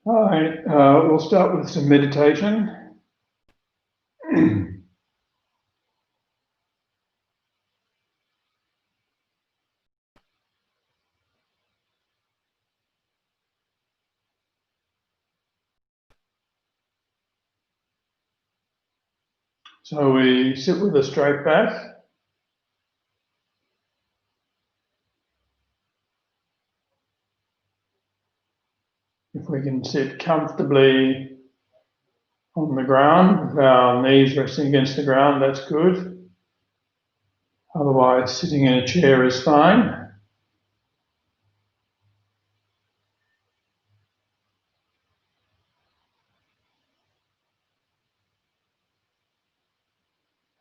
All right, we'll start with some meditation. So we sit with a straight back. If we can sit comfortably on the ground with our knees resting against the ground, that's good. Otherwise, sitting in a chair is fine.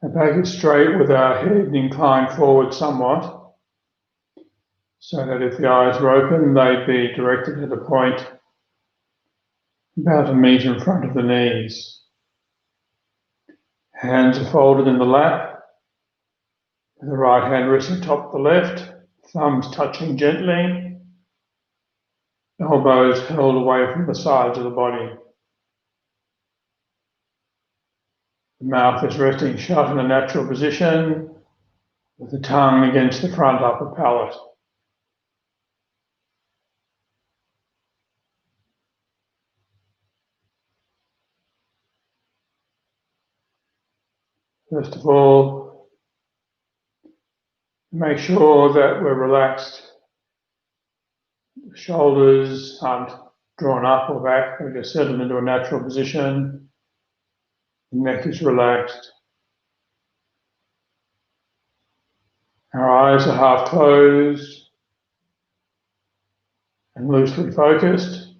Our back is straight with our head inclined forward somewhat, so that if the eyes were open, they'd be directed at a point about 1 metre in front of the knees. Hands are folded in the lap, with the right hand resting atop the left, thumbs touching gently, elbows held away from the sides of the body. The mouth is resting shut in a natural position, with the tongue against the front upper palate. First of all, make sure that we're relaxed. The shoulders aren't drawn up or back, they're just settled into a natural position. The neck is relaxed. Our eyes are half closed and loosely focused.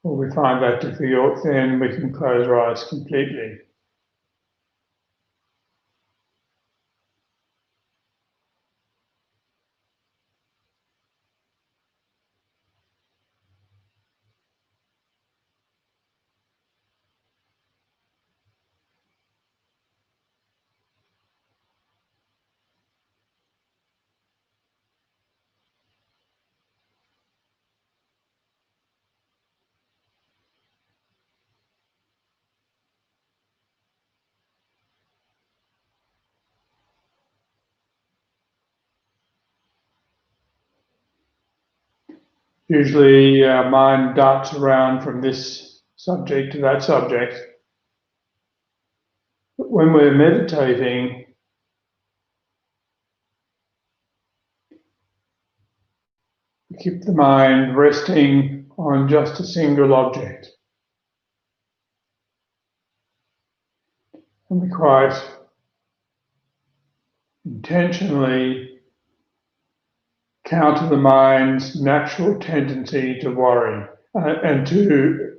Or we find that difficult, then we can close our eyes completely. Usually our mind darts around from this subject to that subject. But when we're meditating, we keep the mind resting on just a single object. And we quite intentionally counter the mind's natural tendency to worry and to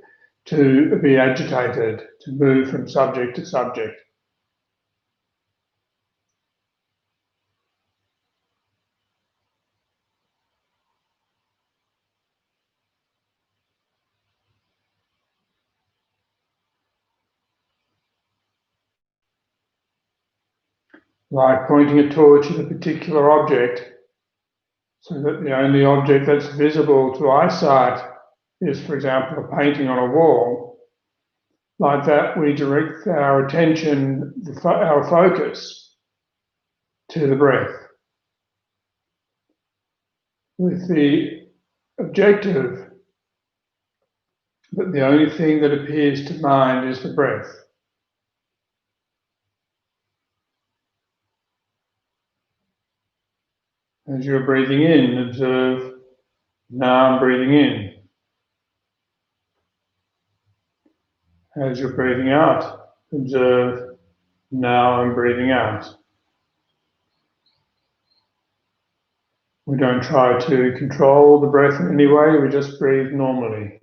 be agitated, to move from subject to subject. Like pointing a torch at a particular object, so that the only object that's visible to eyesight is, for example, a painting on a wall. Like that, we direct our attention, our focus, to the breath, with the objective that the only thing that appears to mind is the breath. As you're breathing in, observe, now I'm breathing in. As you're breathing out, observe, now I'm breathing out. We don't try to control the breath in any way, we just breathe normally.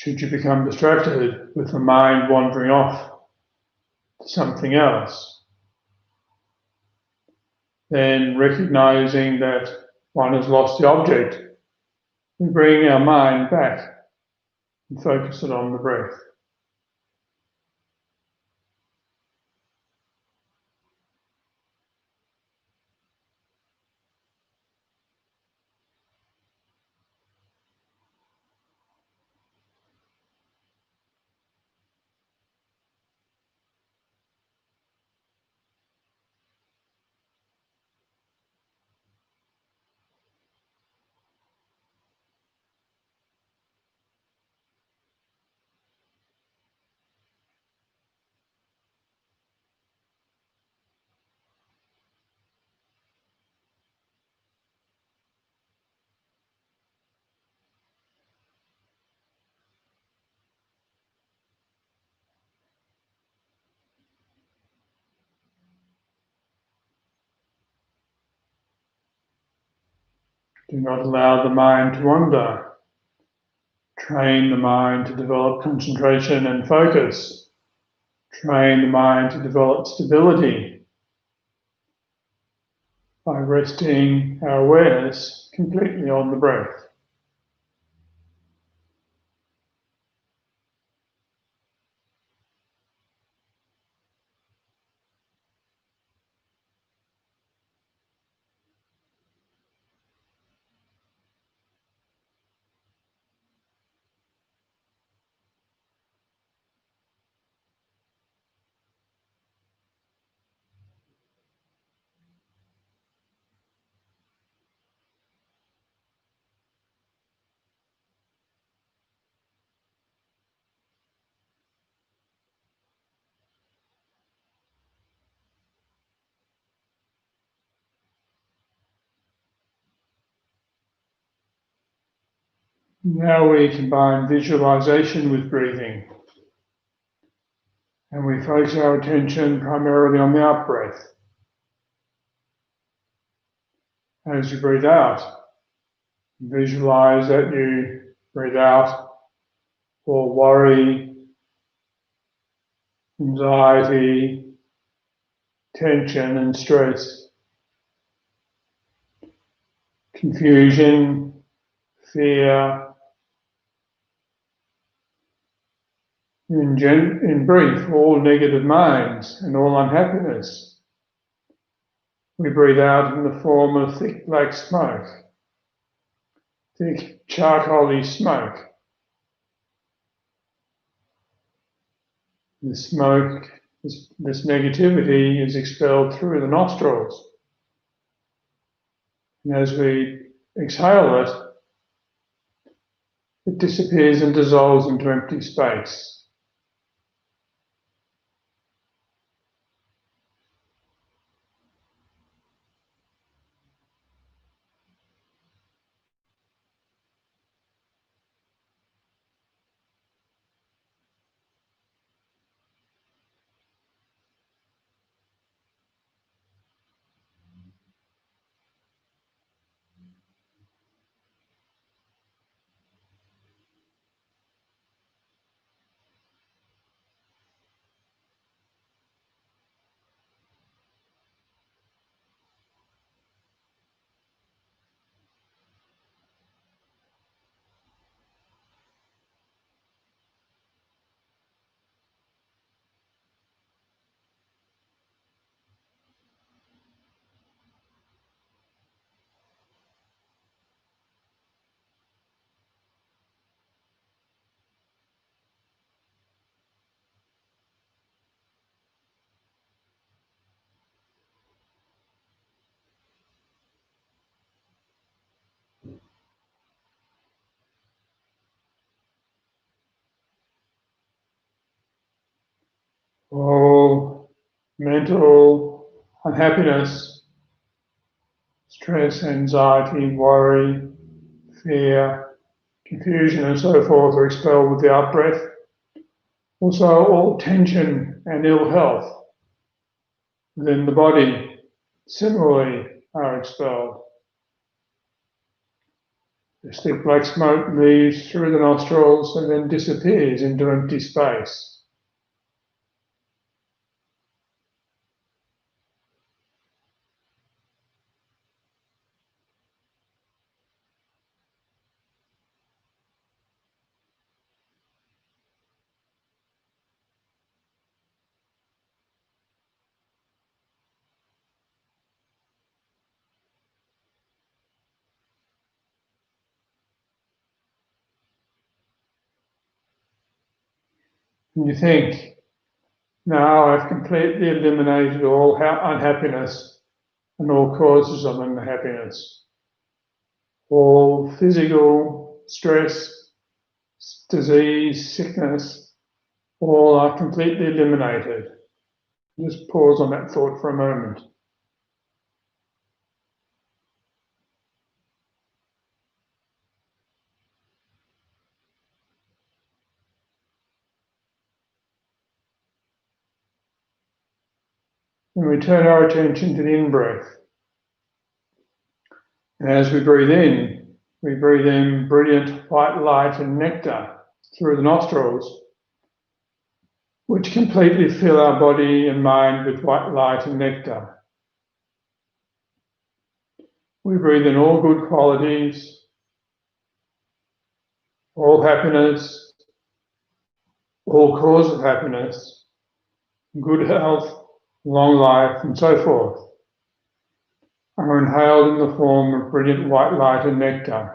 Should you become distracted with the mind wandering off to something else, then recognizing that one has lost the object, we bring our mind back and focus it on the breath. Do not allow the mind to wander. Train the mind to develop concentration and focus. Train the mind to develop stability by resting our awareness completely on the breath. Now we combine visualization with breathing, and we focus our attention primarily on the out-breath. As you breathe out, visualize that you breathe out all worry, anxiety, tension and stress, confusion, fear. In brief, all negative minds and all unhappiness. We breathe out in the form of thick black smoke, thick charcoaly smoke. The smoke, this negativity is expelled through the nostrils. And as we exhale it, it disappears and dissolves into empty space. All mental unhappiness, stress, anxiety, worry, fear, confusion and so forth are expelled with the out-breath. Also, all tension and ill health within the body similarly are expelled. This thick black smoke leaves through the nostrils and then disappears into empty space. And you think, now I've completely eliminated all unhappiness and all causes of unhappiness. All physical stress, disease, sickness, all are completely eliminated. Just pause on that thought for a moment. And we turn our attention to the in-breath. And as we breathe in brilliant white light and nectar through the nostrils, which completely fill our body and mind with white light and nectar. We breathe in all good qualities, all happiness, all cause of happiness, good health, long life, and so forth, are inhaled in the form of brilliant white light and nectar.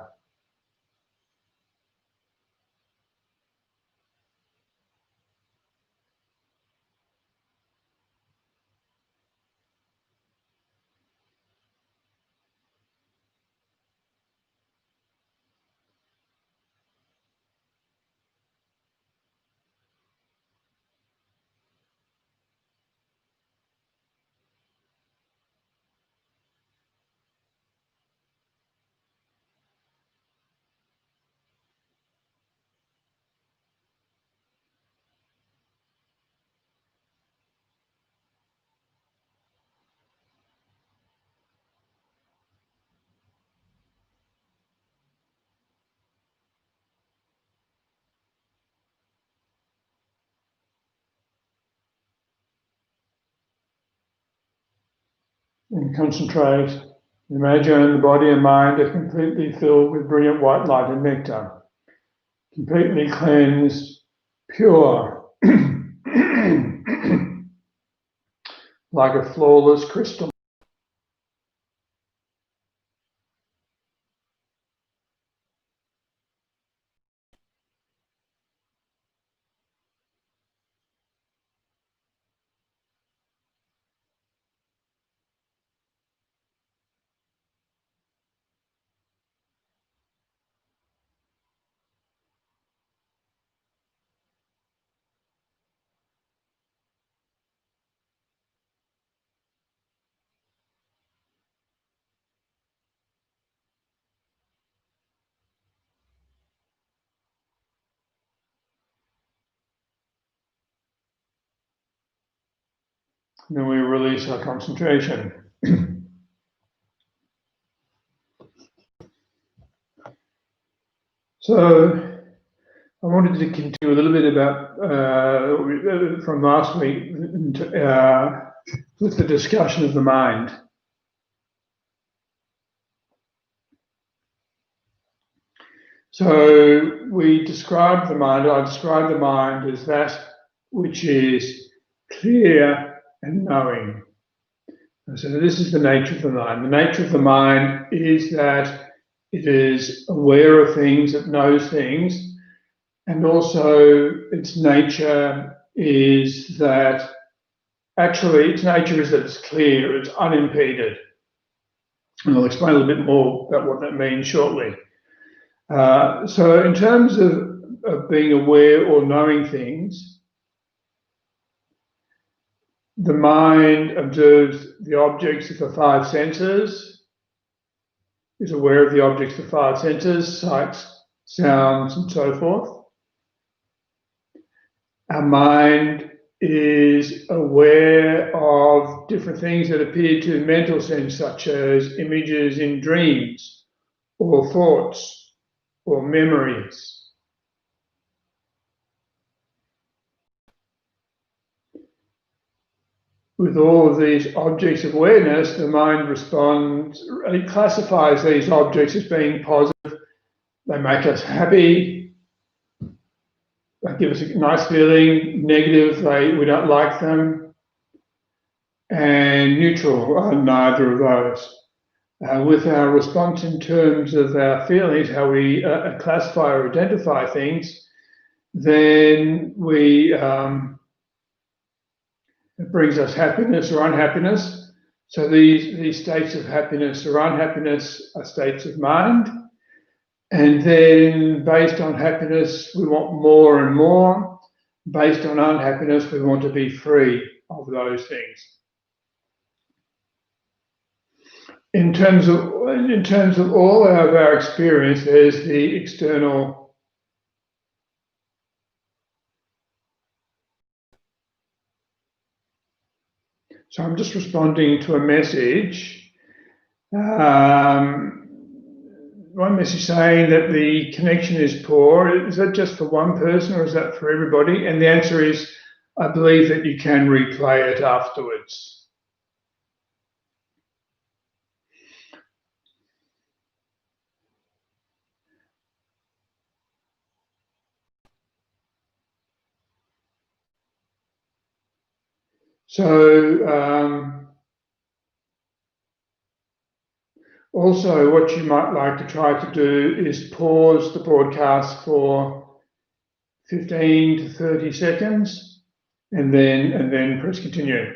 And concentrate. Imagine the body and mind are completely filled with brilliant white light and nectar, completely cleansed, pure, like a flawless crystal. And then we release our concentration. So I wanted to continue a little bit about from last week with the discussion of the mind. So we described the mind, I described the mind as that which is clear and knowing. And so this is the nature of the mind. The nature of the mind is that it is aware of things, it knows things, and also its nature is that it's clear, it's unimpeded. And I'll explain a little bit more about what that means shortly. So in terms of being aware or knowing things, the mind observes the objects of the five senses, is aware of the objects of the five senses, sights, sounds, and so forth. Our mind is aware of different things that appear to mental sense, such as images in dreams or thoughts or memories. With all of these objects of awareness, the mind responds, it classifies these objects as being positive. They make us happy. They give us a nice feeling. Negative, we don't like them. And neutral are neither of those. With our response in terms of our feelings, how we classify or identify things, then it brings us happiness or unhappiness. So these states of happiness or unhappiness are states of mind. And then based on happiness, we want more and more. Based on unhappiness, we want to be free of those things. In terms of all of our experience, there's the external. So I'm just responding to a message. One message saying that the connection is poor. Is that just for one person or is that for everybody? And the answer is, I believe that you can replay it afterwards. So also what you might like to try to do is pause the broadcast for 15 to 30 seconds and then press continue.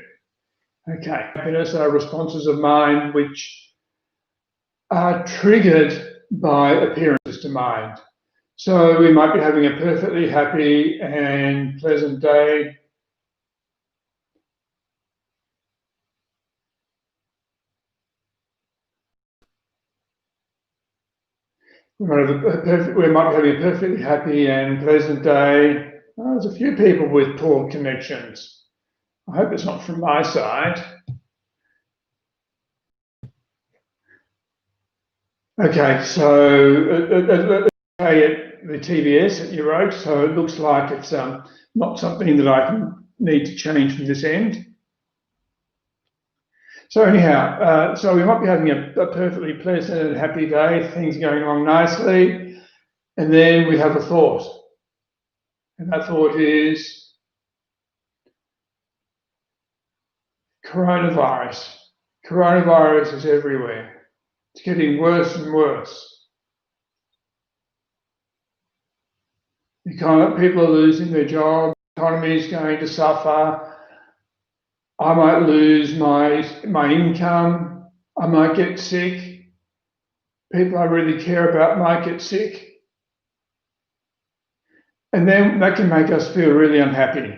Okay, happiness are responses of mind which are triggered by appearances to mind. So we might be having a perfectly happy and pleasant day. We might be having a perfectly happy and pleasant day. There's a few people with poor connections. I hope it's not from my side. Okay, so the TVS that you wrote, so it looks like it's not something that I need to change from this end. So anyhow, so we might be having a perfectly pleasant and happy day, things are going along nicely, and then we have a thought. And that thought is coronavirus. Coronavirus is everywhere. It's getting worse and worse. People are losing their jobs, the economy is going to suffer. I might lose my income. I might get sick. People I really care about might get sick. And then that can make us feel really unhappy.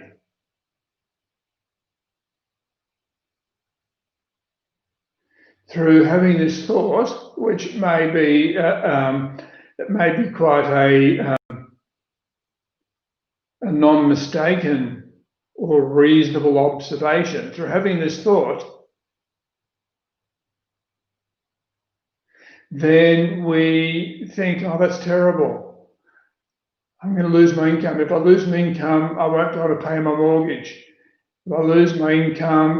Through having this thought, which may be quite a non-mistaken or reasonable observation, through having this thought, then we think, oh, that's terrible. I'm going to lose my income. If I lose my income, I won't be able to pay my mortgage. If I lose my income,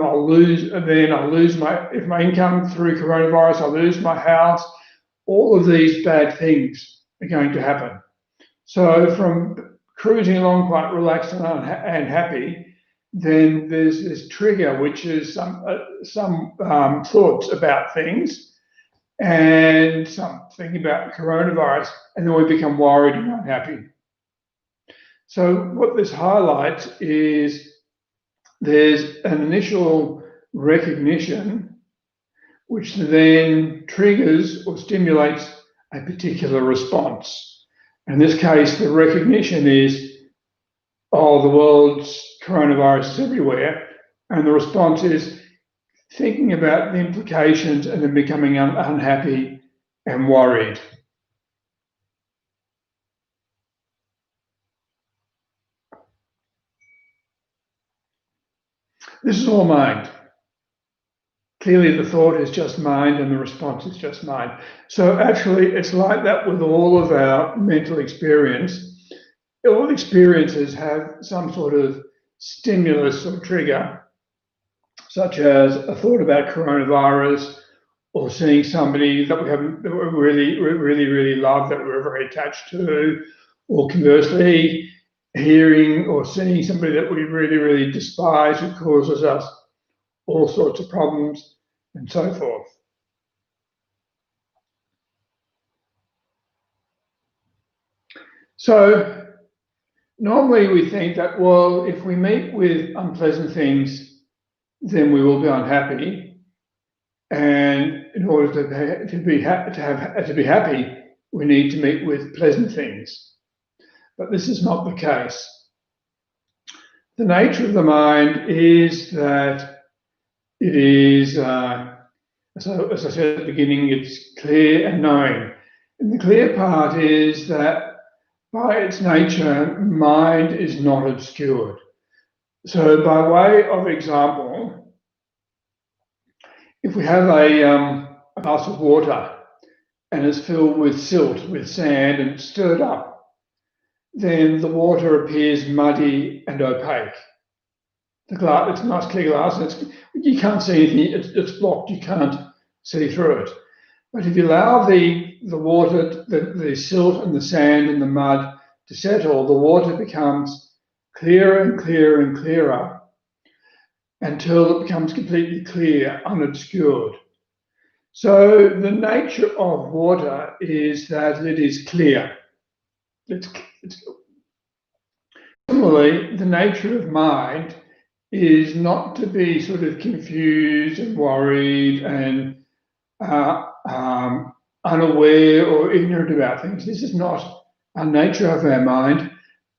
if my income through coronavirus, I'll lose my house. All of these bad things are going to happen. So from cruising along quite relaxed and happy, then there's this trigger, which is some thoughts about things and something about coronavirus, and then we become worried and unhappy. So what this highlights is there's an initial recognition which then triggers or stimulates a particular response. In this case, the recognition is, oh, the world's coronavirus is everywhere. And the response is thinking about the implications and then becoming unhappy and worried. This is all mind. clearly the thought is just mind and the response is just mind. So actually, it's like that with all of our mental experience. All experiences have some sort of stimulus or trigger, such as a thought about coronavirus, or seeing somebody that we really love, that we're very attached to, or conversely, hearing or seeing somebody that we really despise, who causes us all sorts of problems, and so forth. So normally we think that, well, if we meet with unpleasant things, then we will be unhappy. And in order to be happy, we need to meet with pleasant things. But this is not the case. The nature of the mind is that it is, as I said at the beginning, it's clear and knowing. And the clear part is that by its nature, mind is not obscured. So by way of example, if we have a glass of water and it's filled with silt, with sand, and it's stirred up, then the water appears muddy and opaque. The glass, it's a nice clear glass, and you can't see anything, it's blocked, you can't see through it. But if you allow the water, the silt and the sand and the mud to settle, the water becomes clearer and clearer and clearer until it becomes completely clear, unobscured. So the nature of water is that it is clear. Similarly, the nature of mind is not to be sort of confused and worried and unaware or ignorant about things. This is not our nature of our mind.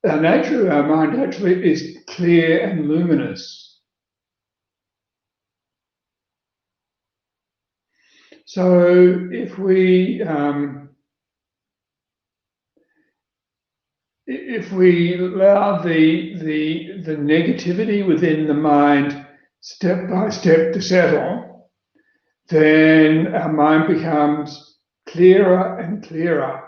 The nature of our mind actually is clear and luminous. So if we allow the negativity within the mind step by step to settle, then our mind becomes clearer and clearer.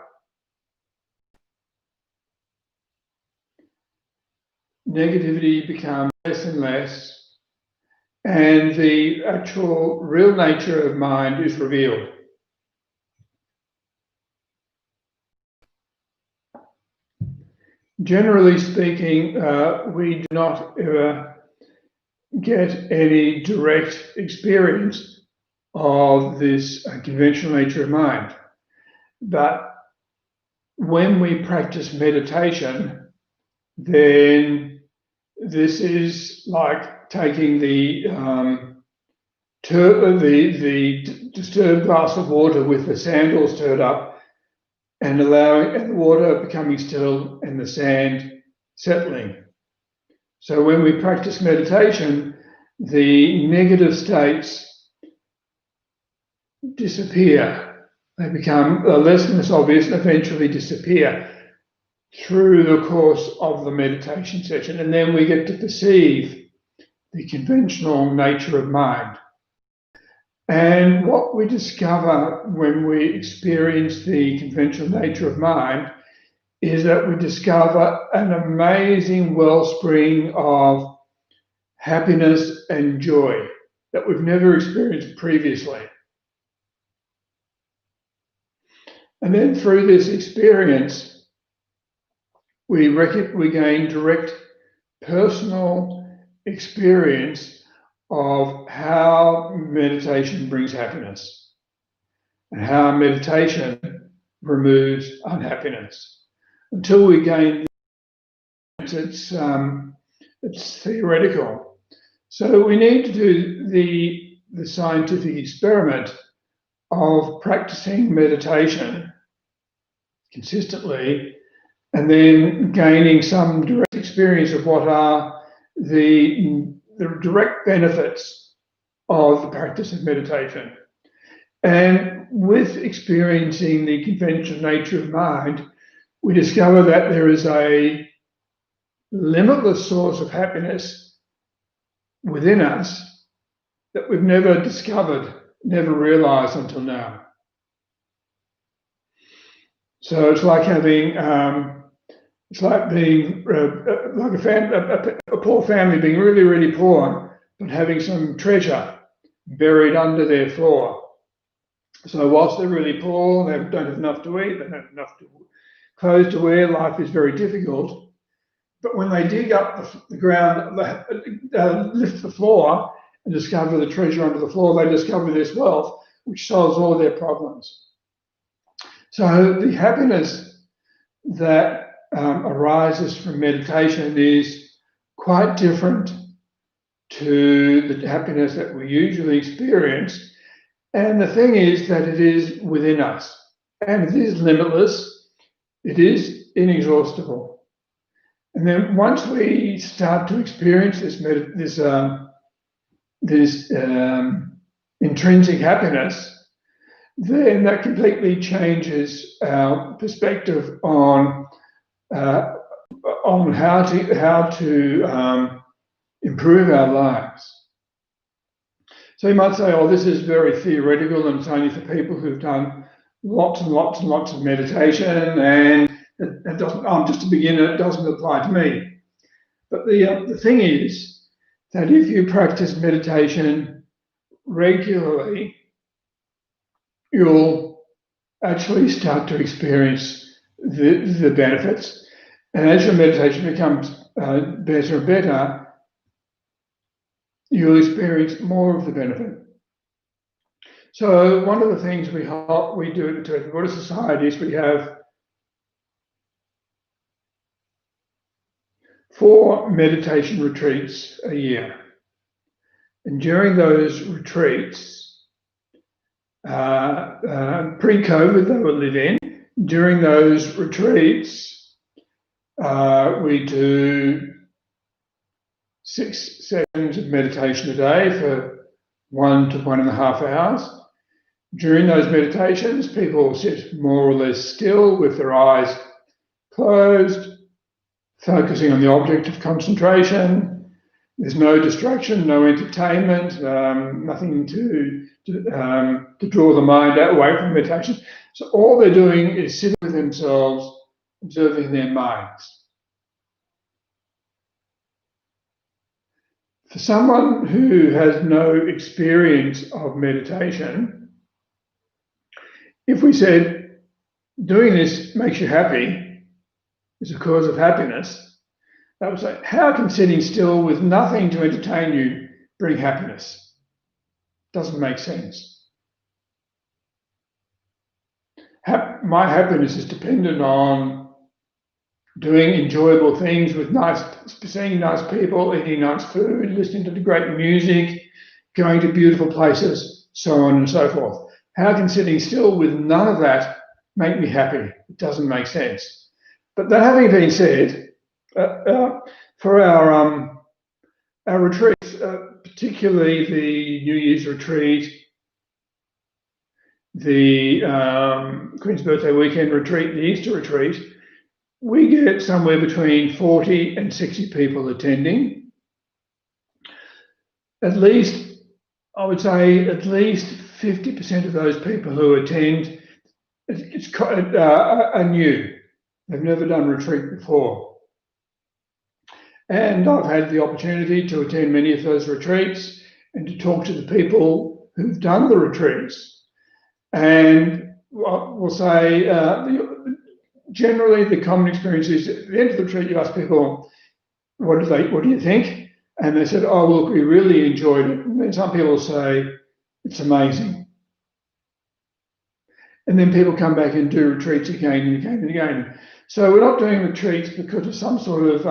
Negativity becomes less and less, and the actual real nature of mind is revealed. Generally speaking, we do not ever get any direct experience of this conventional nature of mind. But when we practice meditation, then this is like taking the disturbed glass of water with the sand all stirred up and allowing the water becoming still and the sand settling. So when we practice meditation, the negative states disappear. They become less and less obvious and eventually disappear through the course of the meditation session. And then we get to perceive the conventional nature of mind. And what we discover when we experience the conventional nature of mind is that we discover an amazing wellspring of happiness and joy that we've never experienced previously. And then through this experience, we gain direct personal experience of how meditation brings happiness and how meditation removes unhappiness. Until we gain it's theoretical. So we need to do the scientific experiment of practicing meditation consistently and then gaining some direct experience of what are the direct benefits of the practice of meditation. And with experiencing the conventional nature of mind, we discover that there is a limitless source of happiness within us that we've never discovered, never realized until now. So it's like having, it's like being like a poor family being really, really poor, but having some treasure buried under their floor. So whilst they're really poor, they don't have enough to eat, they don't have enough clothes to wear, life is very difficult. But when they dig up the ground, lift the floor and discover the treasure under the floor, they discover this wealth, which solves all their problems. So the happiness that arises from meditation is quite different to the happiness that we usually experience. And the thing is that it is within us, and it is limitless, it is inexhaustible. And then once we start to experience this intrinsic happiness, then that completely changes our perspective on how to improve our lives. So you might say, "Oh, this is very theoretical, and it's only for people who've done lots and lots and lots of meditation, and it doesn't. I'm just a beginner; it doesn't apply to me." But the thing is that if you practice meditation regularly, you'll actually start to experience the benefits. And as your meditation becomes better and better, you'll experience more of the benefit. So one of the things we do at the Tibetan Buddhist Society is we have 4 meditation retreats a year. And during those retreats, pre-COVID they were live-in. During those retreats, we do 6 sessions of meditation a day for 1 to 1.5 hours. During those meditations, people sit more or less still with their eyes closed, focusing on the object of concentration. There's no distraction, no entertainment, nothing to draw the mind away from meditation. So all they're doing is sitting with themselves, observing their minds. For someone who has no experience of meditation, if we said doing this makes you happy, is a cause of happiness, they would say, how can sitting still with nothing to entertain you bring happiness? Doesn't make sense. My happiness is dependent on doing enjoyable things with seeing nice people, eating nice food, listening to the great music, going to beautiful places, so on and so forth. How can sitting still with none of that make me happy? It doesn't make sense. But that having been said, for our retreats, particularly the New Year's retreat, the Queen's Birthday weekend retreat, the Easter retreat, we get somewhere between 40 and 60 people attending. At least, I would say, at least 50% of those people who attend are new. They've never done retreat before. And I've had the opportunity to attend many of those retreats and to talk to the people who've done the retreats. And we'll say, generally the common experience is at the end of the retreat, you ask people, what do you think? And they said, oh, look, we really enjoyed it. And then some people say, it's amazing. And then people come back and do retreats again and again and again. So we're not doing retreats because of some sort of,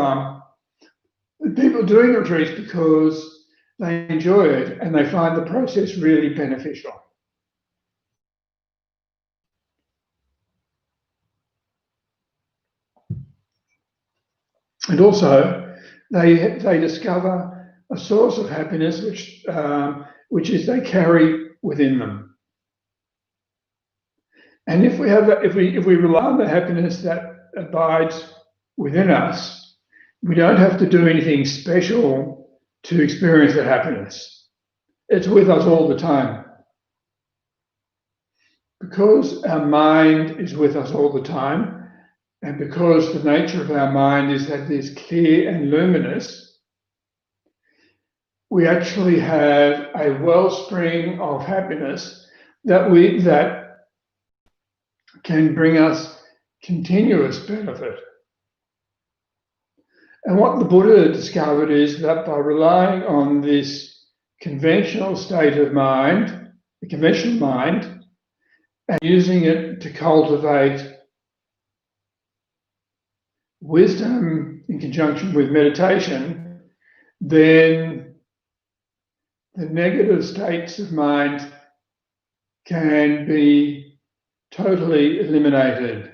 people doing retreats because they enjoy it and they find the process really beneficial. And also, they discover a source of happiness which is they carry within them. And if we have that, if we rely on the happiness that abides within us, we don't have to do anything special to experience the happiness. It's with us all the time. Because our mind is with us all the time, and because the nature of our mind is that it is clear and luminous, we actually have a wellspring of happiness that can bring us continuous benefit. And what the Buddha discovered is that by relying on this conventional state of mind, the conventional mind, and using it to cultivate wisdom in conjunction with meditation, then the negative states of mind can be totally eliminated.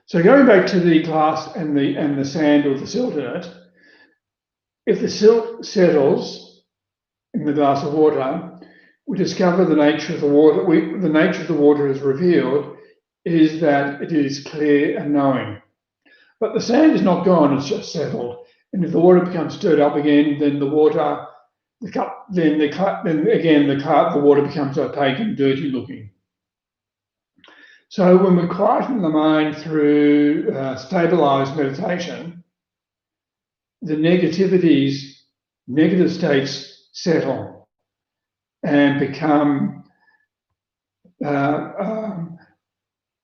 So going back to the glass and the sand or the silt in it, if the silt settles in the glass of water, we discover the nature of the water. The nature of the water is revealed is that it is clear and knowing. But the sand is not gone; it's just settled. And if the water becomes stirred up again, then the water, then again the water becomes opaque and dirty looking. So when we quieten the mind through stabilized meditation, the negative states settle and become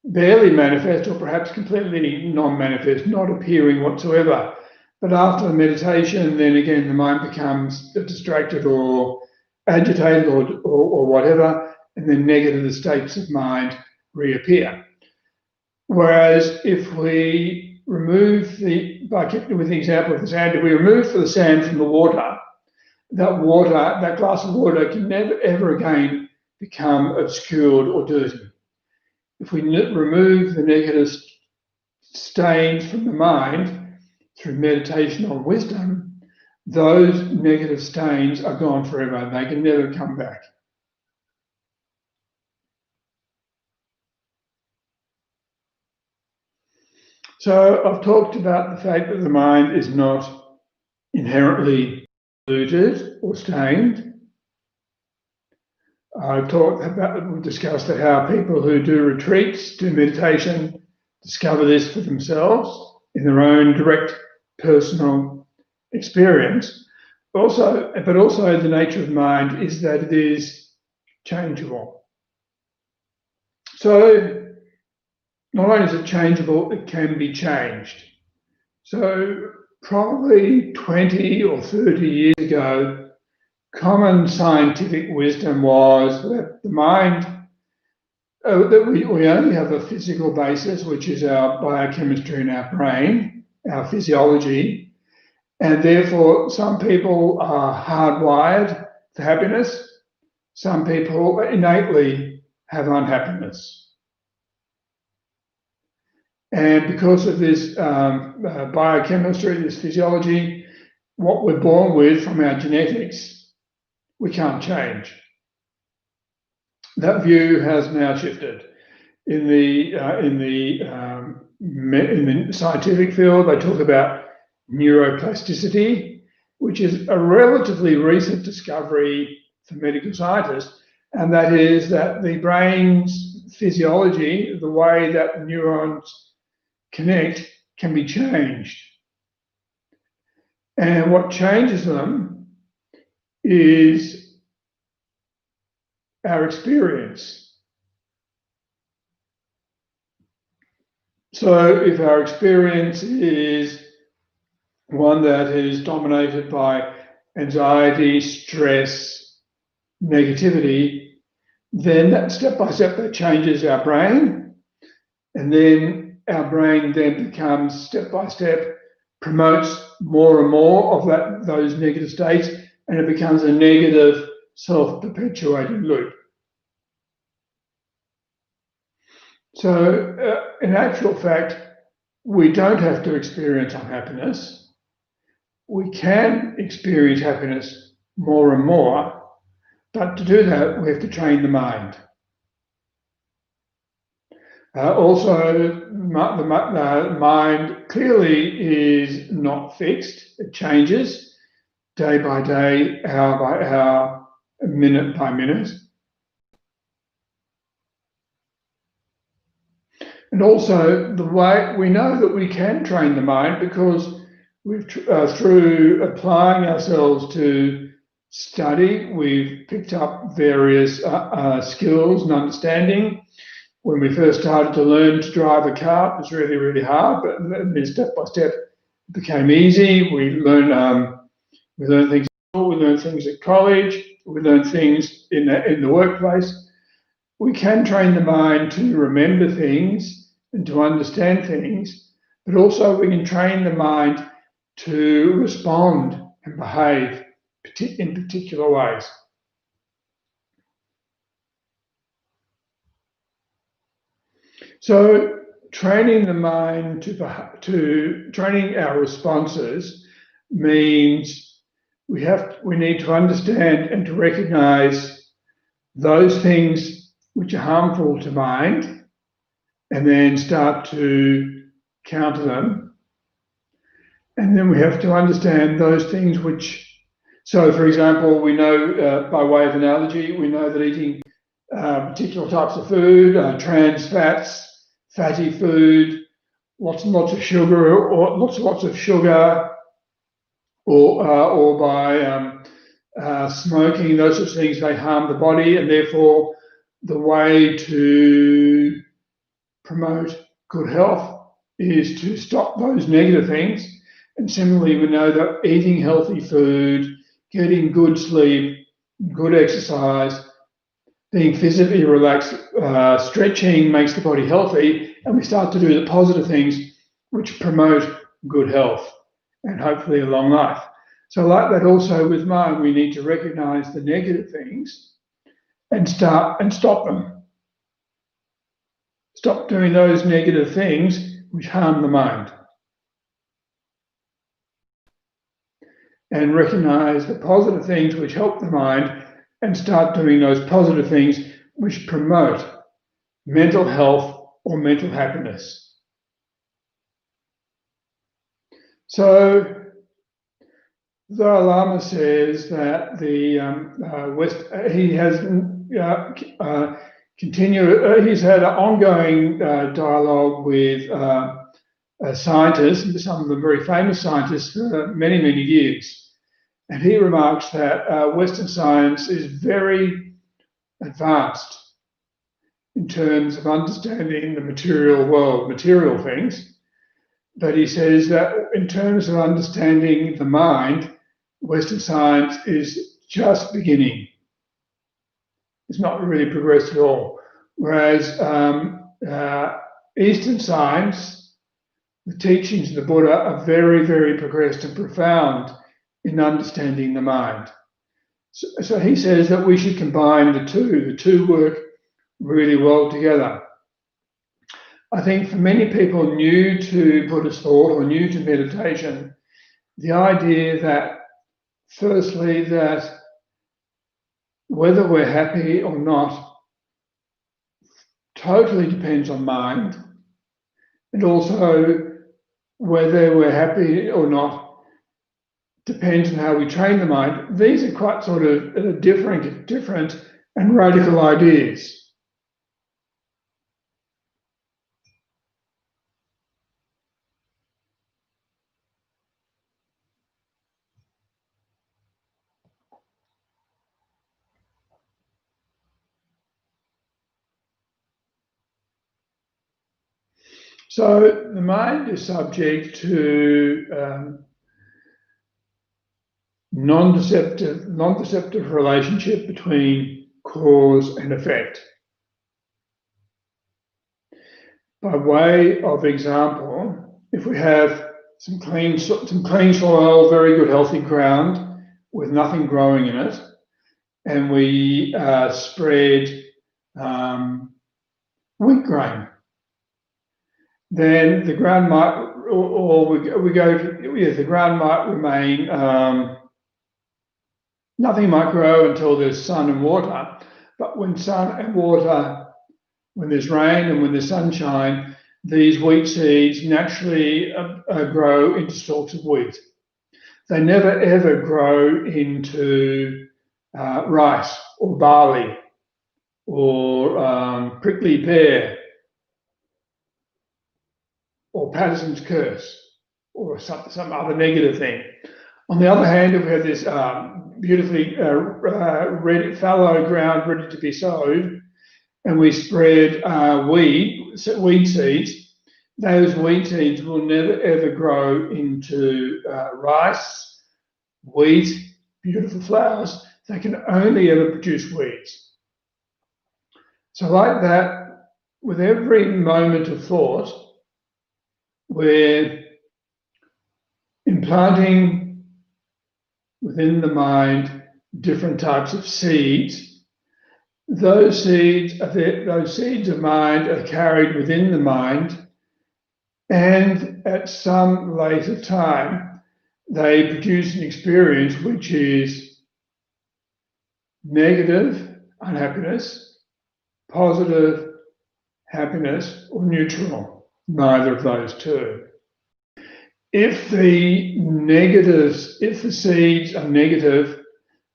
barely manifest, or perhaps completely non-manifest, not appearing whatsoever. But after the meditation, then again the mind becomes distracted or agitated or whatever, and then negative states of mind reappear. Whereas if we remove with the example of the sand, if we remove the sand from the water, that glass of water can never ever again become obscured or dirty. If we remove the negative stains from the mind through meditation on wisdom, those negative stains are gone forever. They can never come back. So I've talked about the fact that the mind is not inherently polluted or stained. We've discussed how people who do retreats, do meditation, discover this for themselves in their own direct personal experience. But also the nature of the mind is that it is changeable. So not only is it changeable, it can be changed. So probably 20 or 30 years ago, common scientific wisdom was that the mind, that we only have a physical basis, which is our biochemistry in our brain, our physiology, and therefore some people are hardwired for happiness, some people innately have unhappiness. And because of this biochemistry, this physiology, what we're born with from our genetics, we can't change. That view has now shifted. In the scientific field, they talk about neuroplasticity, which is a relatively recent discovery for medical scientists, and that is that the brain's physiology, the way that the neurons connect, can be changed. And what changes them is our experience. So if our experience is one that is dominated by anxiety, stress, negativity, then that step by step that changes our brain, and then our brain then becomes step by step, promotes more and more of those negative states, and it becomes a negative self-perpetuating loop. So in actual fact, we don't have to experience unhappiness. We can experience happiness more and more, but to do that, we have to train the mind. Also, the mind clearly is not fixed. It changes day by day, hour by hour, minute by minute. And also the way we know that we can train the mind because we've through applying ourselves to study, we've picked up various skills and understanding. When we first started to learn to drive a car, it was really, really hard, but then step by step it became easy. We learned things at school, we learned things at college, we learned things in the workplace. We can train the mind to remember things and to understand things, but also we can train the mind to respond and behave in particular ways. So training the mind to training our responses means we need to understand and to recognize those things which are harmful to mind, and then start to counter them. And then we have to understand those things which, so for example, we know by way of analogy, we know that eating particular types of food, trans fats, fatty food, lots and lots of sugar, or lots of sugar, or by smoking, those sorts of things, they harm the body, and therefore the way to promote good health is to stop those negative things. And similarly, we know that eating healthy food, getting good sleep, good exercise, being physically relaxed, stretching makes the body healthy, and we start to do the positive things which promote good health and hopefully a long life. So like that also with mind, we need to recognize the negative things and stop them. Stop doing those negative things which harm the mind. And recognize the positive things which help the mind and start doing those positive things which promote mental health or mental happiness. So the Dalai Lama says that he's had an ongoing dialogue with scientists, some of them very famous scientists, for many, many years. And he remarks that Western science is very advanced in terms of understanding the material world, material things. But he says that in terms of understanding the mind, Western science is just beginning. It's not really progressed at all. Whereas Eastern science, the teachings of the Buddha are very, very progressed and profound in understanding the mind. So he says that we should combine the two. The two work really well together. I think for many people new to Buddhist thought or new to meditation, the idea that firstly that whether we're happy or not totally depends on mind, and also whether we're happy or not depends on how we train the mind. These are quite sort of different and radical ideas. So the mind is subject to non-deceptive relationship between cause and effect. By way of example, if we have some clean soil, very good healthy ground with nothing growing in it, and we spread wheat grain, then the ground might, the ground might remain, nothing might grow until there's sun and water. But when sun and water, when there's rain and when there's sunshine, these wheat seeds naturally grow into stalks of wheat. They never ever grow into rice or barley or prickly pear or Patterson's curse or some other negative thing. On the other hand, if we have this beautifully red fallow ground ready to be sowed, and we spread weed seeds, those weed seeds will never ever grow into rice, wheat, beautiful flowers. They can only ever produce weeds. So like that, with every moment of thought, we're implanting within the mind different types of seeds. Those seeds of mind are carried within the mind, and at some later time, they produce an experience which is negative, unhappiness, positive, happiness, or neutral, neither of those two. If the seeds are negative,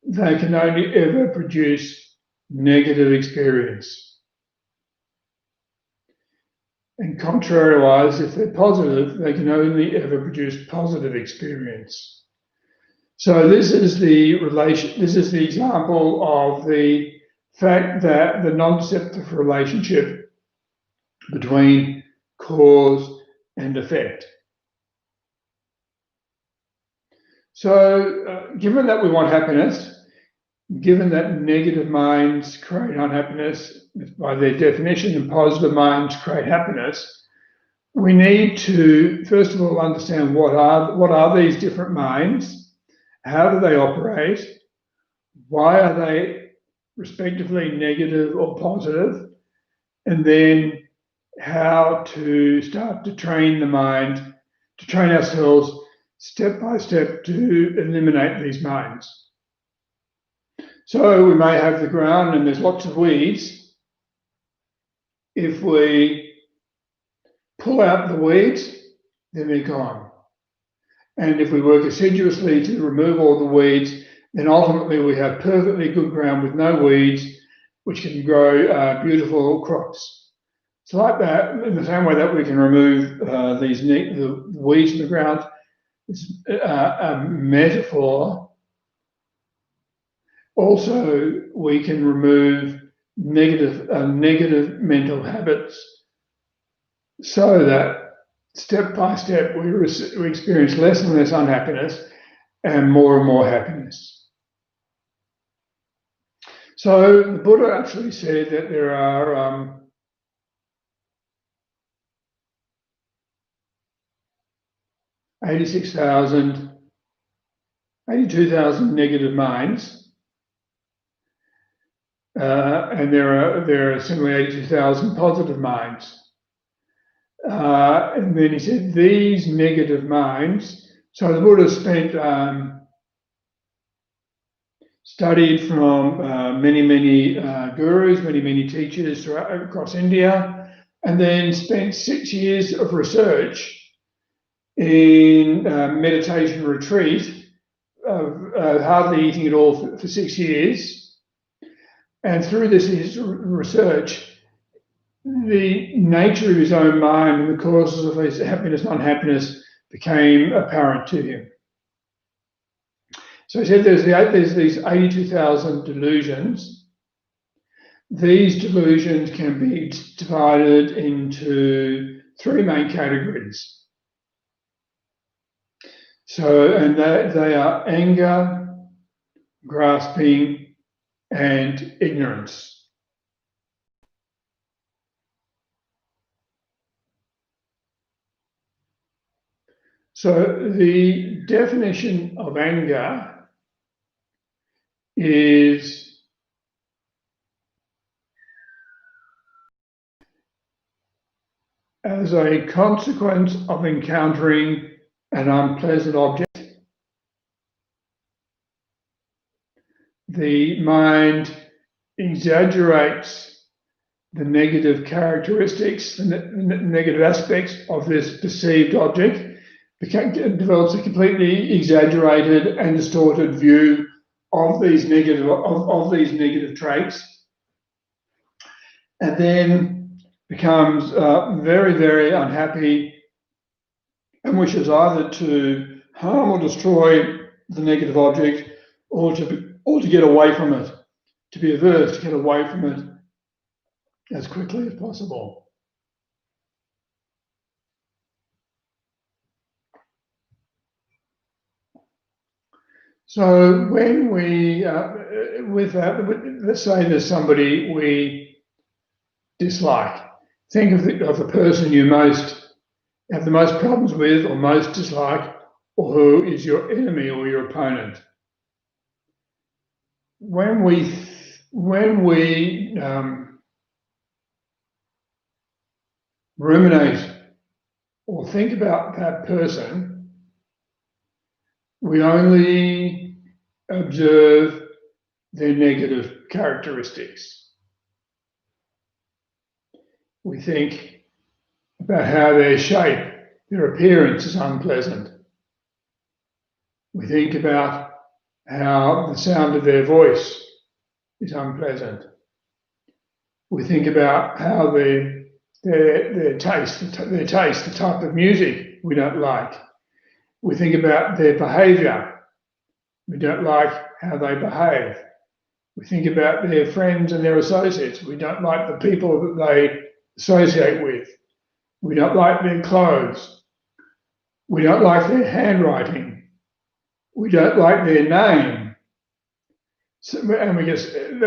they can only ever produce negative experience. And contrariwise, if they're positive, they can only ever produce positive experience. So this is the example of the fact that the non-deceptive relationship between cause and effect. So given that we want happiness, given that negative minds create unhappiness by their definition and positive minds create happiness, we need to first of all understand what are these different minds, how do they operate, why are they respectively negative or positive, and then how to start to train the mind, to train ourselves step by step to eliminate these minds. So we may have the ground and there's lots of weeds. If we pull out the weeds, then they're gone. And if we work assiduously to remove all the weeds, then ultimately we have perfectly good ground with no weeds, which can grow beautiful crops. So like that, in the same way that we can remove the weeds in the ground, it's a metaphor. Also, we can remove negative mental habits so that step by step we experience less and less unhappiness and more happiness. So the Buddha actually said that there are 82,000 negative minds, and there are similarly 82,000 positive minds. And then he said these negative minds. So the Buddha studied from many gurus, many teachers across India, and then spent 6 years of research in meditation retreat, hardly eating at all for 6 years. And through this research, the nature of his own mind and the causes of his happiness and unhappiness became apparent to him. So he said there's these 82,000 delusions. These delusions can be divided into 3 main categories. So, and they are anger, grasping, and ignorance. So the definition of anger is as a consequence of encountering an unpleasant object, the mind exaggerates the negative characteristics, the negative aspects of this perceived object, develops a completely exaggerated and distorted view of these negative traits, and then becomes very, very unhappy and wishes either to harm or destroy the negative object, or to get away from it, to be averse, to get away from it as quickly as possible. So when we, with that, let's say there's somebody we dislike. Think of the person you most have the most problems with, or most dislike, or who is your enemy or your opponent. When we ruminate or think about that person, we only observe their negative characteristics. We think about how their shape, their appearance is unpleasant. We think about how the sound of their voice is unpleasant. We think about how their taste, the type of music we don't like. We think about their behaviour. We don't like how they behave. We think about their friends and their associates. We don't like the people that they associate with. We don't like their clothes. We don't like their handwriting. We don't like their name. So, and we just and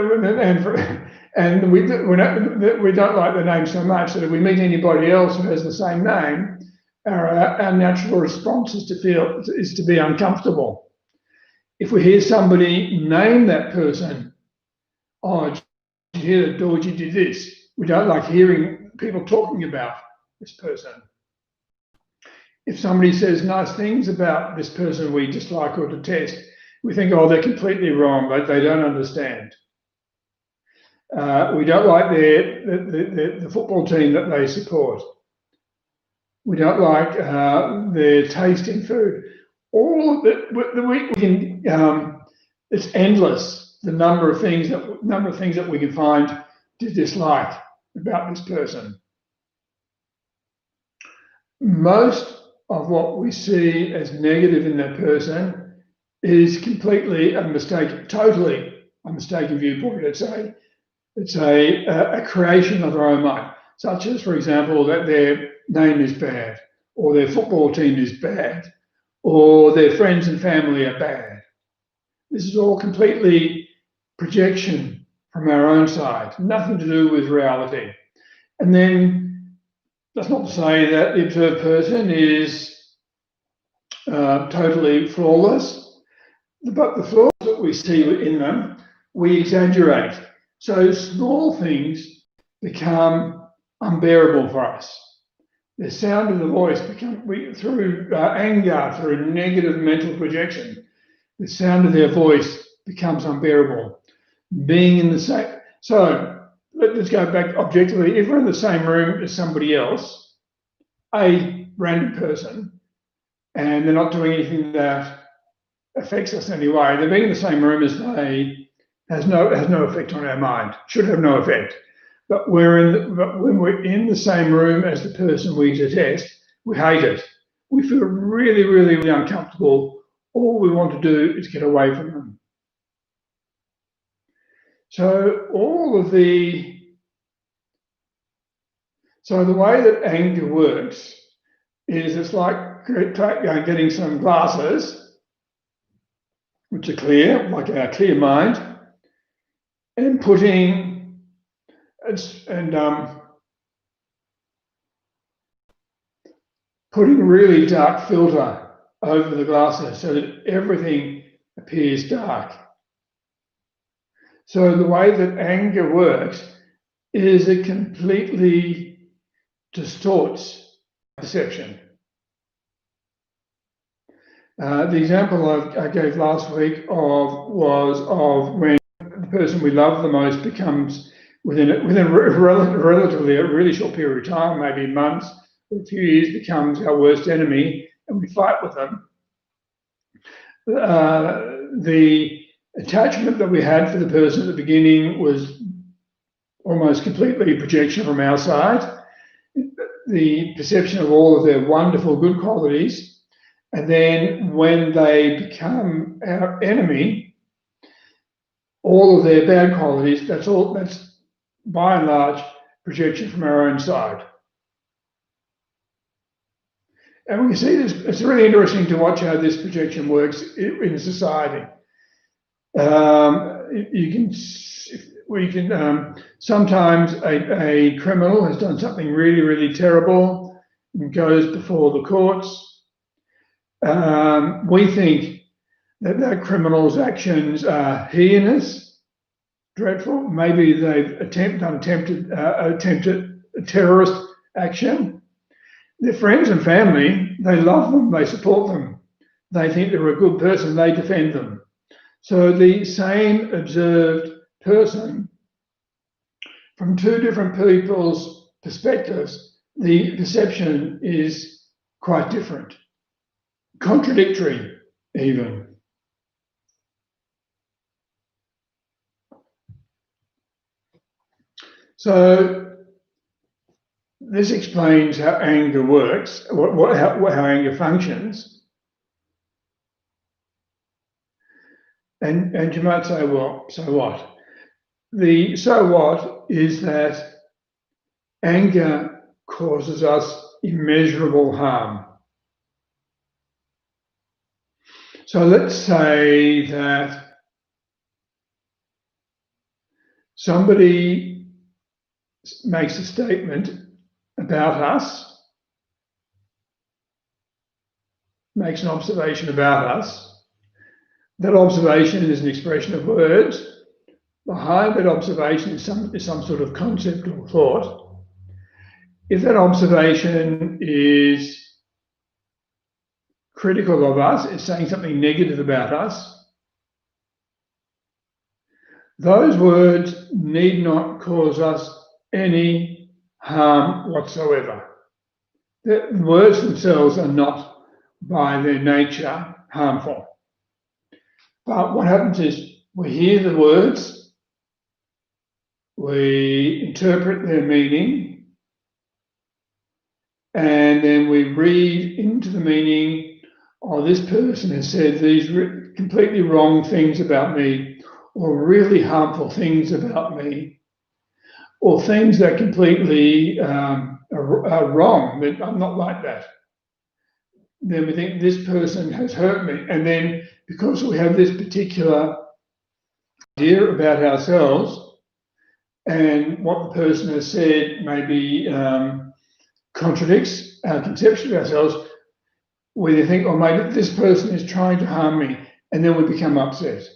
we don't like the name so much that if we meet anybody else who has the same name, our natural response is to be uncomfortable. If we hear somebody name that person, oh, did you hear that Dorji did this? We don't like hearing people talking about this person. If somebody says nice things about this person we dislike or detest, we think, oh, they're completely wrong, they don't understand. We don't like the football team that they support. We don't like their taste in food. All of it, we can, it's endless, the number of things that we can find to dislike about this person. Most of what we see as negative in that person is completely a mistake, totally a mistaken viewpoint. It's a creation of our own mind, such as, for example, that their name is bad, or their football team is bad, or their friends and family are bad. This is all completely projection from our own side, nothing to do with reality. And then that's not to say that the observed person is totally flawless, but the flaws that we see in them, we exaggerate. So small things become unbearable for us. The sound of the voice through anger, through negative mental projection, the sound of their voice becomes unbearable. Being in the same, so let's go back objectively. If we're in the same room as somebody else, a random person, and they're not doing anything that affects us anyway, they're being in the same room as they has no effect on our mind. Should have no effect. But when we're in the same room as the person we detest, we hate it. We feel really, really, really uncomfortable. All we want to do is get away from them. So the way that anger works is it's like getting some glasses, which are clear, like our clear mind, and putting really dark filter over the glasses so that everything appears dark. So the way that anger works is it completely distorts perception. The example I gave last week was of when the person we love the most becomes, within relatively a really short period of time, maybe months or a few years, becomes our worst enemy, and we fight with them. attachment that we had for the person at the beginning was almost completely projection from our side, the perception of all of their wonderful good qualities. And then when they become our enemy, all of their bad qualities, that's by and large projection from our own side. And we can see this, it's really interesting to watch how this projection works in society. Sometimes a criminal has done something really, really terrible and goes before the courts. We think that criminal's actions are heinous, dreadful. Maybe they've attempted a terrorist action. Their friends and family, they love them, they support them. They think they're a good person, they defend them. So the same observed person, from two different people's perspectives, the perception is quite different, contradictory even. So this explains how anger works, how anger functions. And you might say, well, so what? The so what is that anger causes us immeasurable harm. So let's say that somebody makes a statement about us, makes an observation about us. That observation is an expression of words. Behind that observation is some sort of concept or thought. If that observation is critical of us, is saying something negative about us, those words need not cause us any harm whatsoever. The words themselves are not, by their nature, harmful. But what happens is we hear the words, we interpret their meaning, and then we read into the meaning, oh, this person has said these completely wrong things about me, or really harmful things about me, or things that completely are wrong, that I'm not like that. Then we think this person has hurt me. And then because we have this particular idea about ourselves and what the person has said maybe contradicts our conception of ourselves, we think, oh, maybe this person is trying to harm me, and then we become upset.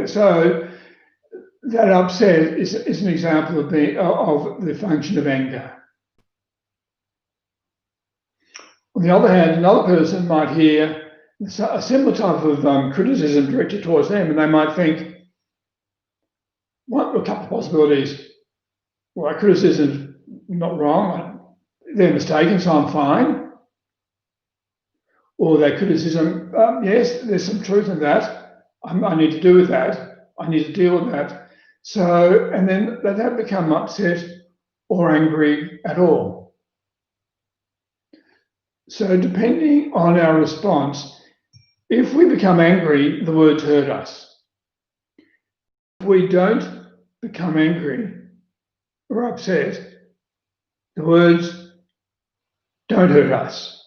So that upset is an example of the function of anger. On the other hand, another person might hear a similar type of criticism directed towards them, and they might think, well, a couple of possibilities. Well, criticism's not wrong, they're mistaken, so I'm fine. Or that criticism, yes, there's some truth in that. I need to do with that. I need to deal with that. So, and then they don't become upset or angry at all. So depending on our response, if we become angry, the words hurt us. If we don't become angry or upset, the words don't hurt us.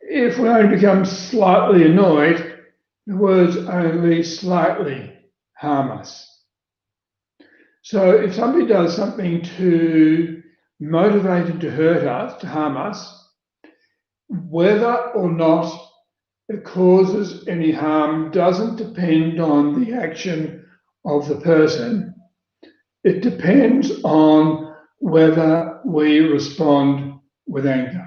If we only become slightly annoyed, the words only slightly harm us. So if somebody does something to motivate and to hurt us, to harm us, whether or not it causes any harm doesn't depend on the action of the person. It depends on whether we respond with anger.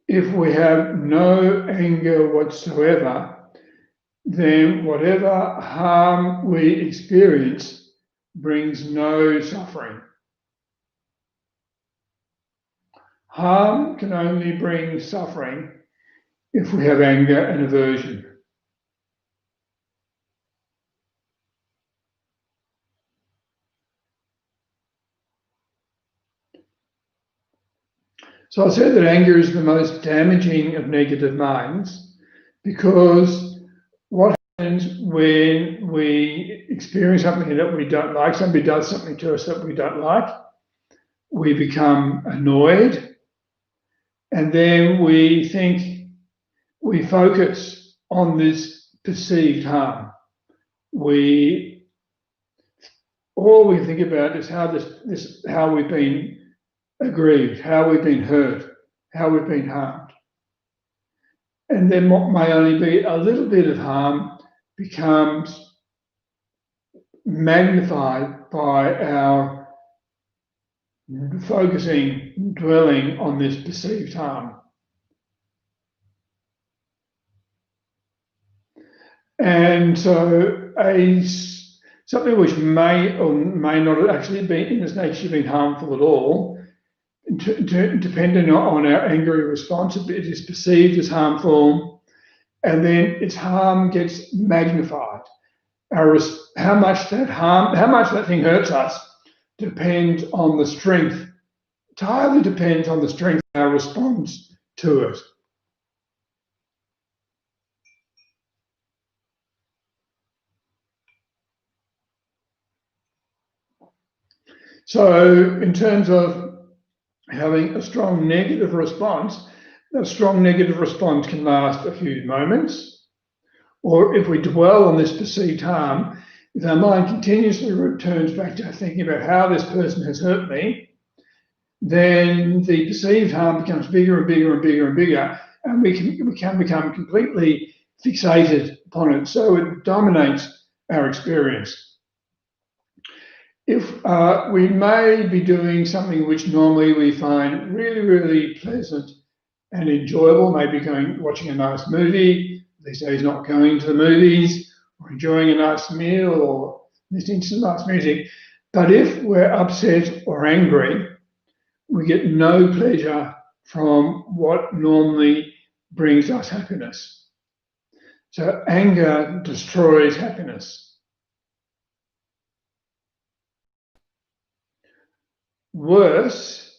If we have no anger whatsoever, then whatever harm we experience brings no suffering. Harm can only bring suffering if we have anger and aversion. So I said that anger is the most damaging of negative minds, because what happens when we experience something that we don't like, somebody does something to us that we don't like, we become annoyed, and then we focus on this perceived harm. All we think about is how we've been aggrieved, how we've been hurt, how we've been harmed. And then what may only be a little bit of harm becomes magnified by our dwelling on this perceived harm. And so something which may or may not actually be in its nature been harmful at all, depending on our angry response, it is perceived as harmful, and then its harm gets magnified. How much that thing hurts us depends on the strength, entirely depends on the strength of our response to it. So in terms of having a strong negative response, a strong negative response can last a few moments. Or if we dwell on this perceived harm, if our mind continuously returns back to thinking about how this person has hurt me, then the perceived harm becomes bigger and bigger and bigger and bigger, and we can become completely fixated upon it. So it dominates our experience. If we may be doing something which normally we find really, really pleasant and enjoyable, maybe watching a nice movie, these days not going to the movies, or enjoying a nice meal, or listening to some nice music. But if we're upset or angry, we get no pleasure from what normally brings us happiness. So anger destroys happiness. Worse,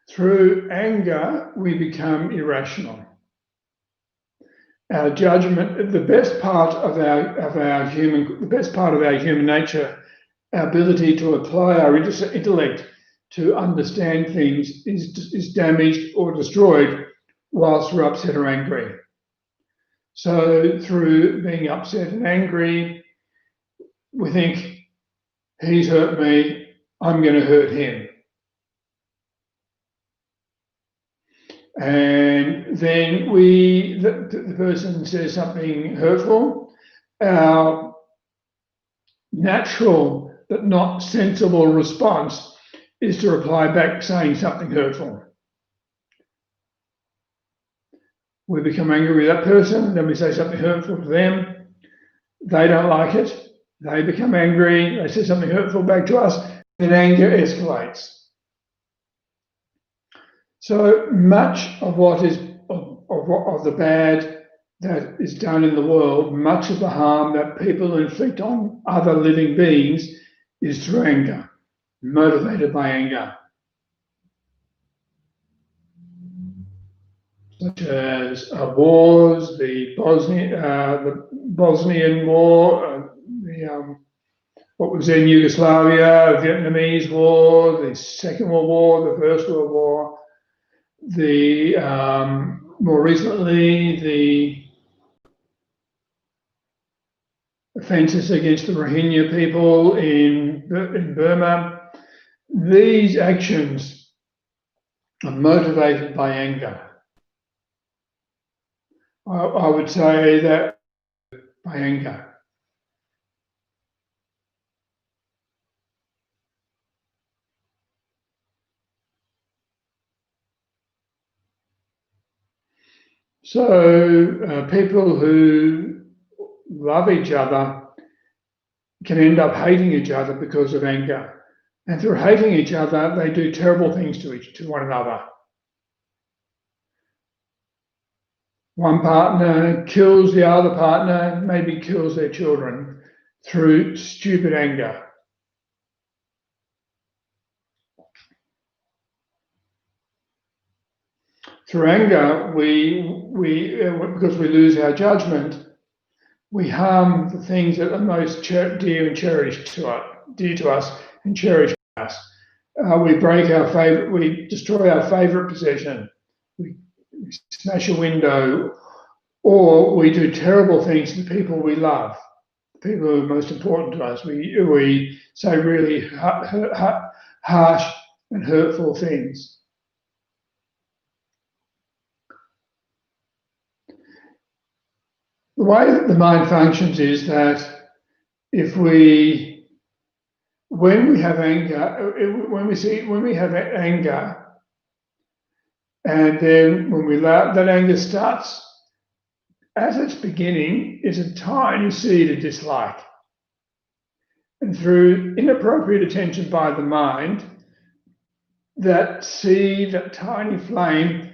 through anger, we become irrational. Our judgment, the best part of our human nature, our ability to apply our intellect to understand things is damaged or destroyed whilst we're upset or angry. So through being upset and angry, we think, he's hurt me, I'm going to hurt him. And then the person says something hurtful. Our natural but not sensible response is to reply back saying something hurtful. We become angry with that person, then we say something hurtful to them. They don't like it. They become angry. They say something hurtful back to us. Then anger escalates. So much of what is of the bad that is done in the world, much of the harm that people inflict on other living beings is through anger, motivated by anger. Such as wars, the Bosnian War, what was in Yugoslavia, the Vietnamese War, the Second World War, the First World War, the more recently the offences against the Rohingya people in Burma. These actions are motivated by anger. I would say that by anger. So people who love each other can end up hating each other because of anger. And through hating each other, they do terrible things to one another. One partner kills the other partner, maybe kills their children through stupid anger. Through anger, because we lose our judgment, we harm the things that are most dear and cherished dear to us and cherished by us. We destroy our favorite possession. We smash a window, or we do terrible things to the people we love, the people who are most important to us. We say really harsh and hurtful things. The way that the mind functions is that when we have anger, and then when that anger starts, at its beginning is a tiny seed of dislike. And through inappropriate attention by the mind, that seed, that tiny flame,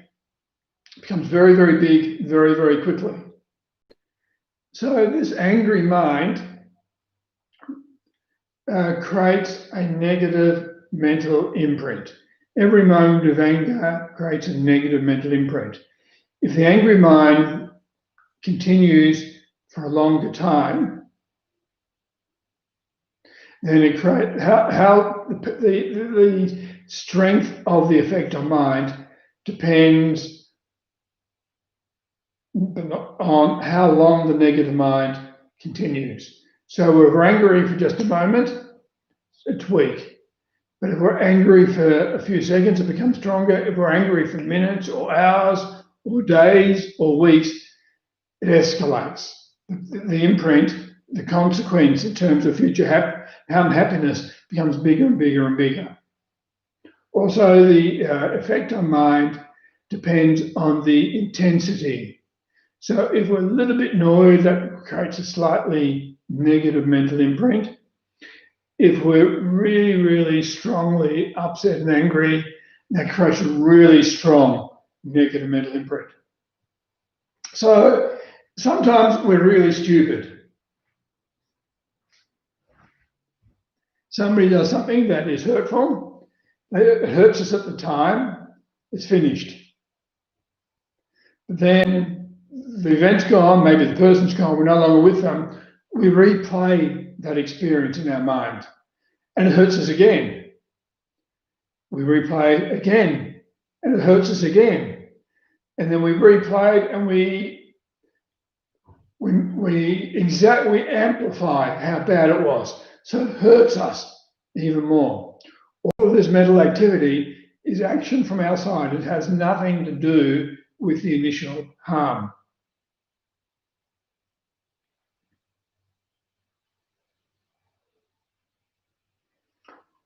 becomes very, very big, very, very quickly. So this angry mind creates a negative mental imprint. Every moment of anger creates a negative mental imprint. If the angry mind continues for a longer time, then it creates how the strength of the effect on mind depends on how long the negative mind continues. So if we're angry for just a moment, it's weak. But if we're angry for a few seconds, it becomes stronger. If we're angry for minutes or hours or days or weeks, it escalates. The imprint, the consequence in terms of future unhappiness becomes bigger and bigger and bigger. Also, the effect on mind depends on the intensity. So if we're a little bit annoyed, that creates a slightly negative mental imprint. If we're really, really strongly upset and angry, that creates a really strong negative mental imprint. So sometimes we're really stupid. Somebody does something that is hurtful. It hurts us at the time. It's finished. Then the event's gone, maybe the person's gone, we're no longer with them. We replay that experience in our mind, and it hurts us again. We replay again, and it hurts us again. And then we replay it, and we amplify how bad it was. So it hurts us even more. All of this mental activity is action from our side. It has nothing to do with the initial harm.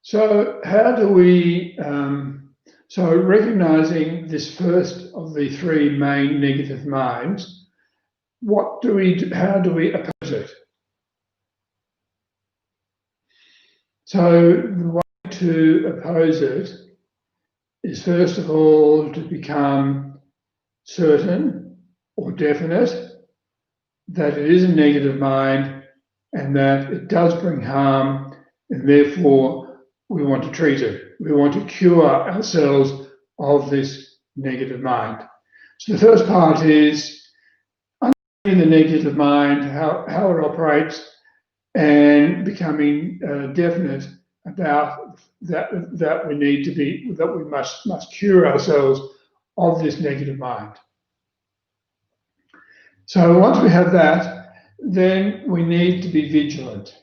So how do we, so recognizing this first of the three main negative minds, what do we do, how do we oppose it? So the way to oppose it is first of all to become certain or definite that it is a negative mind and that it does bring harm, and therefore we want to treat it. We want to cure ourselves of this negative mind. So the first part is understanding the negative mind, how it operates, and becoming definite about that we must cure ourselves of this negative mind. So once we have that, then we need to be vigilant.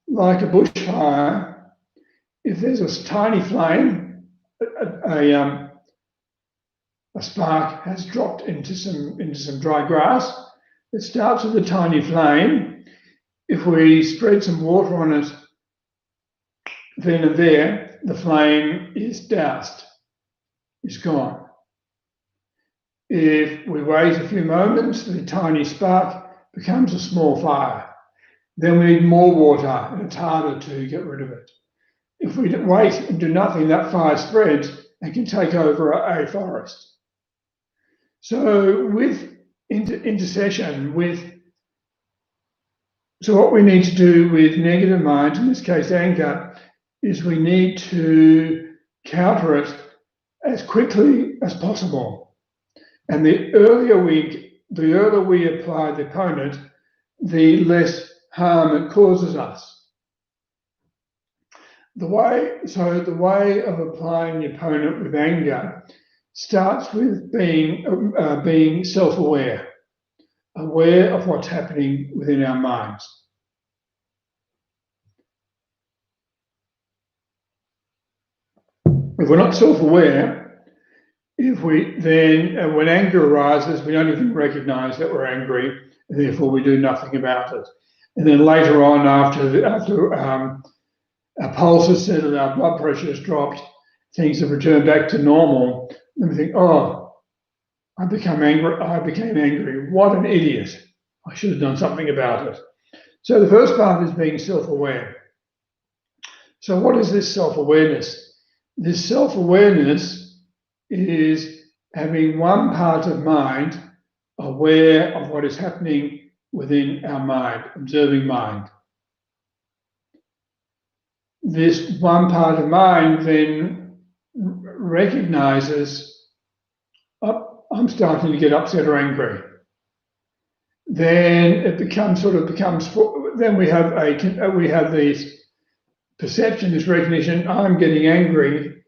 Like a bushfire, if there's a tiny flame, a spark has dropped into some dry grass. It starts with a tiny flame. If we spread some water on it, then and there, the flame is doused, it's gone. If we wait a few moments, the tiny spark becomes a small fire. then we need more water and it's harder to get rid of it. If we wait and do nothing, that fire spreads and can take over a forest. So with intercession, so what we need to do with negative mind, in this case anger, is we need to counter it as quickly as possible. And the earlier we apply the opponent, the less harm it causes us. The way of applying the opponent with anger starts with being self-aware, aware of what's happening within our minds. If we're not self-aware, when anger arises, we don't even recognize that we're angry, and therefore we do nothing about it. And then later on, after our pulse is settled, our blood pressure has dropped, things have returned back to normal, and we think, oh, I became angry. What an idiot. I should have done something about it. So the first part is being self-aware. So what is this self-awareness? This self-awareness is having one part of mind aware of what is happening within our mind, observing mind. This one part of mind then recognizes, oh, I'm starting to get upset or angry. Then it becomes, then we have this perception, this recognition, I'm getting angry.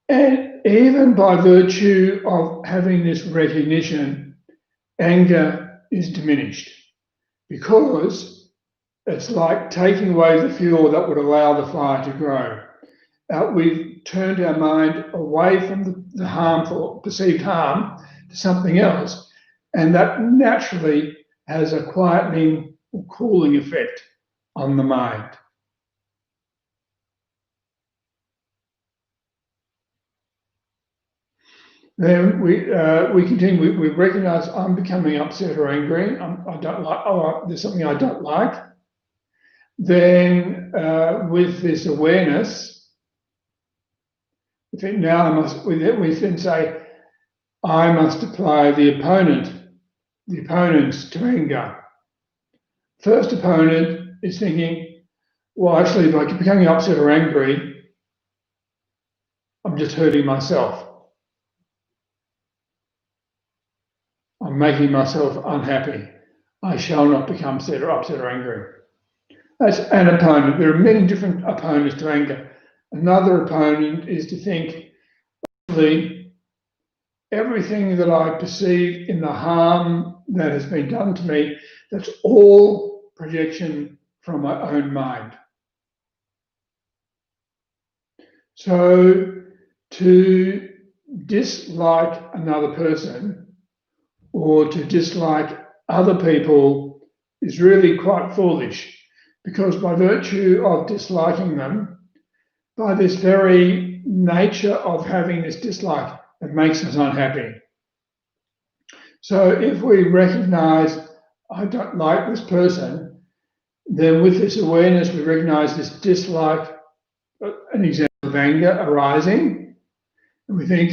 And even by virtue of having this recognition, anger is diminished, because it's like taking away the fuel that would allow the fire to grow. We've turned our mind away from the harmful, perceived harm, to something else, and that naturally has a quietening or cooling effect on the mind. Then we continue. We recognize I'm becoming upset or angry. I don't like. Oh, there's something I don't like. Then, with this awareness, we then say, I must apply the opponents to anger. First opponent is thinking, well, actually, by becoming upset or angry, I'm just hurting myself. I'm making myself unhappy. I shall not become upset or angry. That's an opponent. There are many different opponents to anger. Another opponent is to think, everything that I perceive in the harm that has been done to me, that's all projection from my own mind. So to dislike another person or to dislike other people is really quite foolish, because by virtue of disliking them, by this very nature of having this dislike, it makes us unhappy. So if we recognize, I don't like this person, then with this awareness, we recognize this dislike, an example of anger arising, and we think,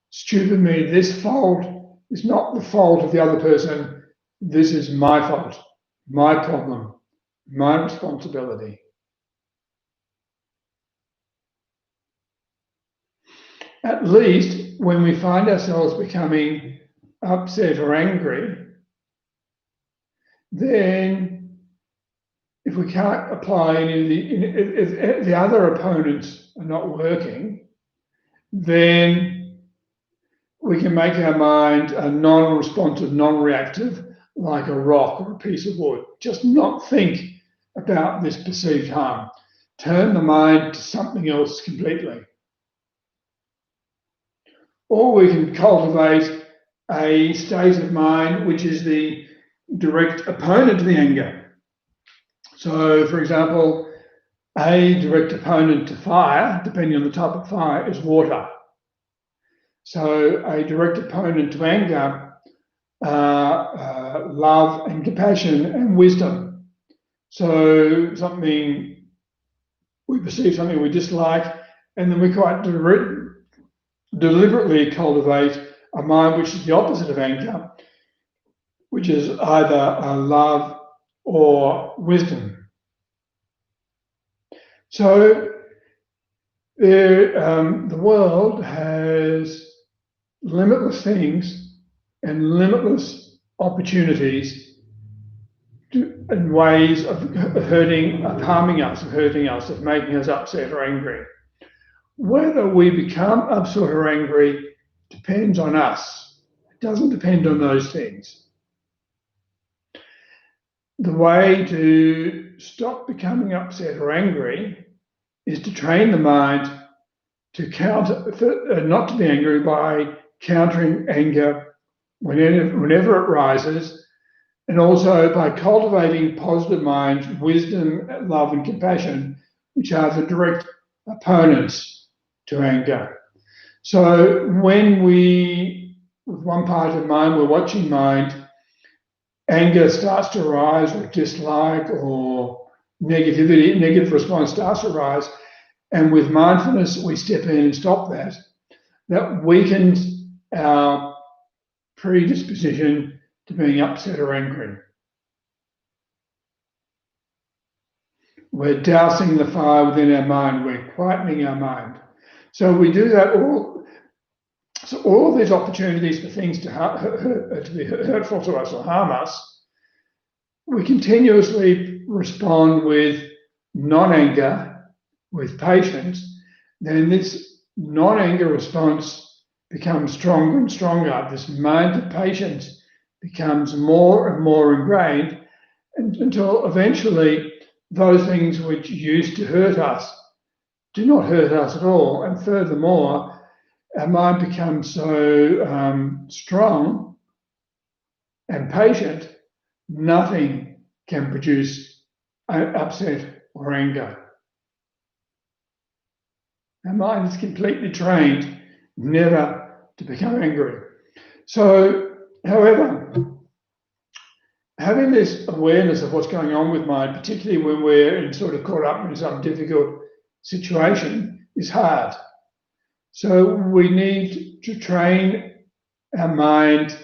stupid me, this fault is not the fault of the other person, this is my fault, my problem, my responsibility. At least when we find ourselves becoming upset or angry, then if we can't apply any of if the other opponents are not working, then we can make our mind a non-responsive, non-reactive, like a rock or a piece of wood. Just not think about this perceived harm. Turn the mind to something else completely. Or we can cultivate a state of mind which is the direct opponent to the anger. So, for example, a direct opponent to fire, depending on the type of fire, is water. So a direct opponent to anger, love and compassion and wisdom. So we perceive something we dislike, and then we quite deliberately cultivate a mind which is the opposite of anger, which is either love or wisdom. So the world has limitless things and limitless opportunities and ways of harming us, of hurting us, of making us upset or angry. Whether we become upset or angry depends on us. It doesn't depend on those things. The way to stop becoming upset or angry is to train the mind to not to be angry by countering anger whenever it rises, and also by cultivating positive minds, wisdom, love, and compassion, which are the direct opponents to anger. So when with one part of mind, we're watching mind, anger starts to arise, or dislike, or negative response starts to arise, and with mindfulness, we step in and stop that. That weakens our predisposition to being upset or angry. We're dousing the fire within our mind. We're quietening our mind. So we do that all. So all of these opportunities for things to be hurtful to us or harm us, we continuously respond with non-anger, with patience. Then this non-anger response becomes stronger and stronger. This mind of patience becomes more and more ingrained until eventually those things which used to hurt us do not hurt us at all. And furthermore, our mind becomes so strong and patient, nothing can produce upset or anger. Our mind is completely trained never to become angry. So, however, having this awareness of what's going on with mind, particularly when we're sort of caught up in some difficult situation, is hard. So we need to train our mind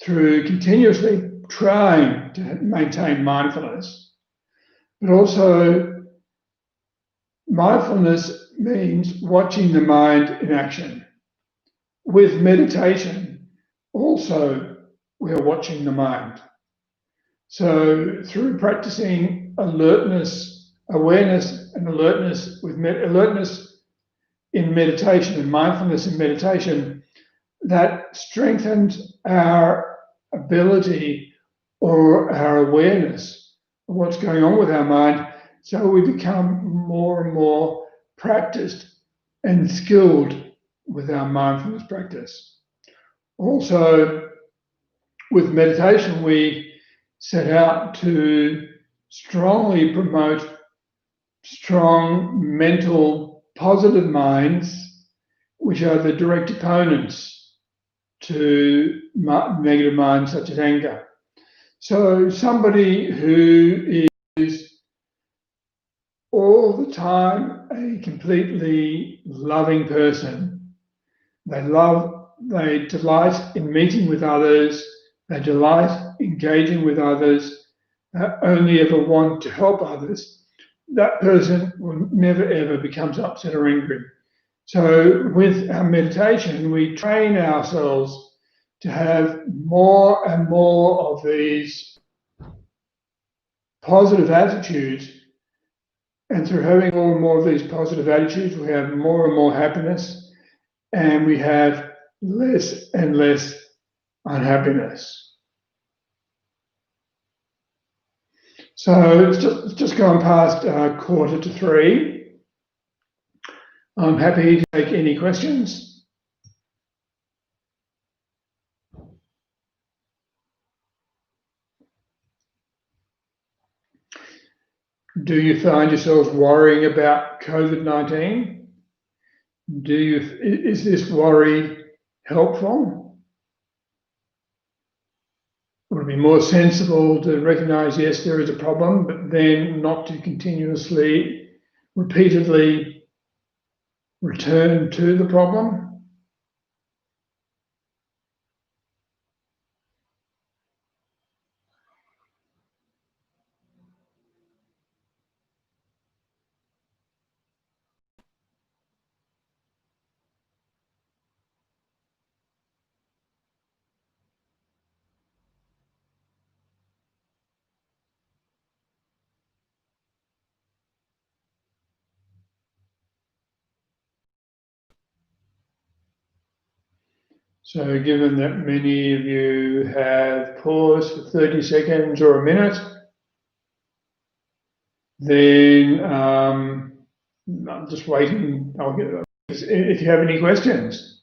through continuously trying to maintain mindfulness. But also, mindfulness means watching the mind in action. With meditation, also, we are watching the mind. So through practicing alertness, awareness and alertness with alertness in meditation and mindfulness in meditation, that strengthens our ability or our awareness of what's going on with our mind. So we become more and more practiced and skilled with our mindfulness practice. Also, with meditation, we set out to strongly promote strong mental positive minds, which are the direct opponents to negative minds such as anger. So somebody who is all the time a completely loving person, they delight in meeting with others, they delight engaging with others, they only ever want to help others, that person will never ever becomes upset or angry. So with our meditation, we train ourselves to have more and more of these positive attitudes. And through having more and more of these positive attitudes, we have more and more happiness, and we have less and less unhappiness. So it's just gone past 2:45. I'm happy to take any questions. Do you find yourselves worrying about COVID-19? Is this worry helpful? would it be more sensible to recognize, yes, there is a problem, but then not to continuously, repeatedly return to the problem? So given that many of you have paused for 30 seconds or a minute, then I'm just waiting. I'll get if you have any questions.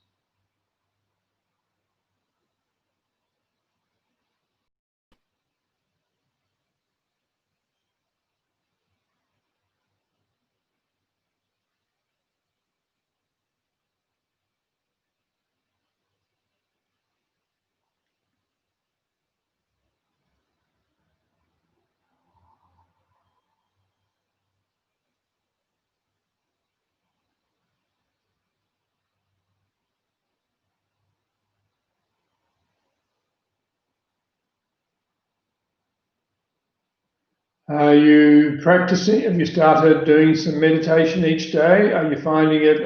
Are you practicing? Have you started doing some meditation each day? Are you finding it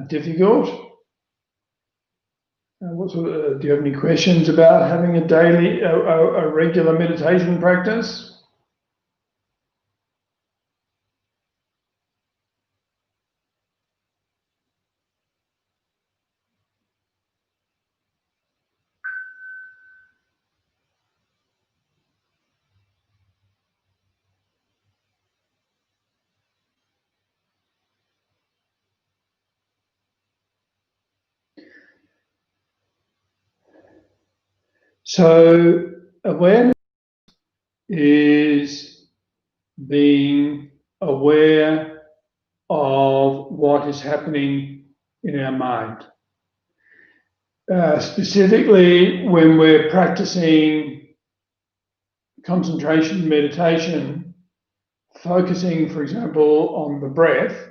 difficult? Do you have any questions about having a daily, a regular meditation practice? So awareness is being aware of what is happening in our mind. Specifically, when we're practicing concentration meditation, focusing, for example, on the breath,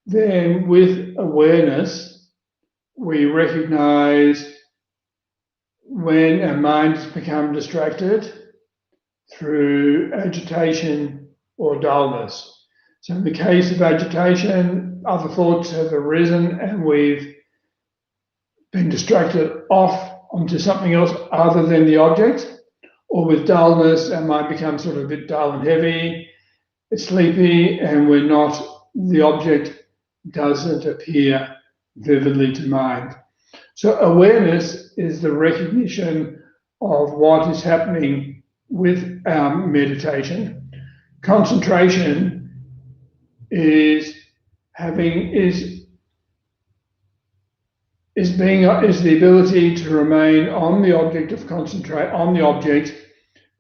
then with awareness, we recognize when our minds become distracted through agitation or dullness. So in the case of agitation, other thoughts have arisen and we've been distracted off onto something else other than the object. Or with dullness, our mind becomes sort of a bit dull and heavy, it's sleepy, and the object doesn't appear vividly to mind. So awareness is the recognition of what is happening with our meditation. Concentration is the ability to remain on the object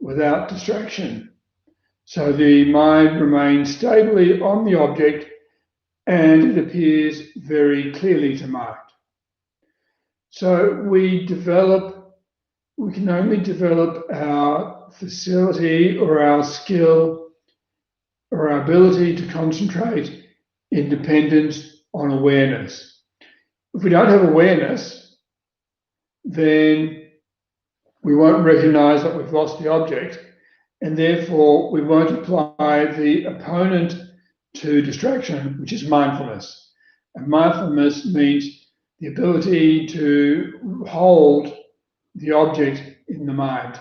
without distraction. So the mind remains stably on the object and it appears very clearly to mind. So we can only develop our facility or our skill or our ability to concentrate in dependence on awareness. If we don't have awareness, then we won't recognize that we've lost the object, and therefore we won't apply the opponent to distraction, which is mindfulness. And mindfulness means the ability to hold the object in the mind.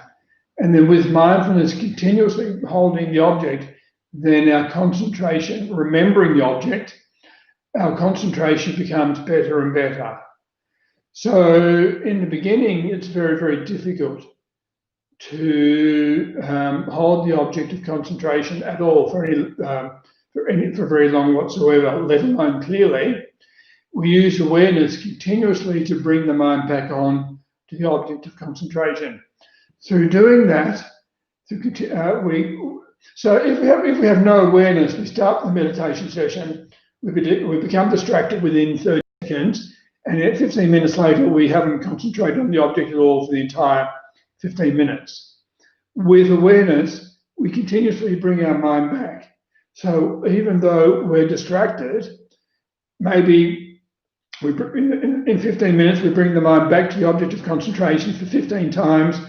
And then with mindfulness continuously holding the object, then our concentration, remembering the object, our concentration becomes better and better. So in the beginning, it's very, very difficult to hold the object of concentration at all for very long whatsoever, let alone clearly. We use awareness continuously to bring the mind back on to the object of concentration. Through doing that, so if we have no awareness, we start the meditation session, we become distracted within 30 seconds, And yet 15 minutes later, we haven't concentrated on the object at all for the entire 15 minutes. With awareness, we continuously bring our mind back. So even though we're distracted, maybe in 15 minutes, we bring the mind back to the object of concentration for 15 times.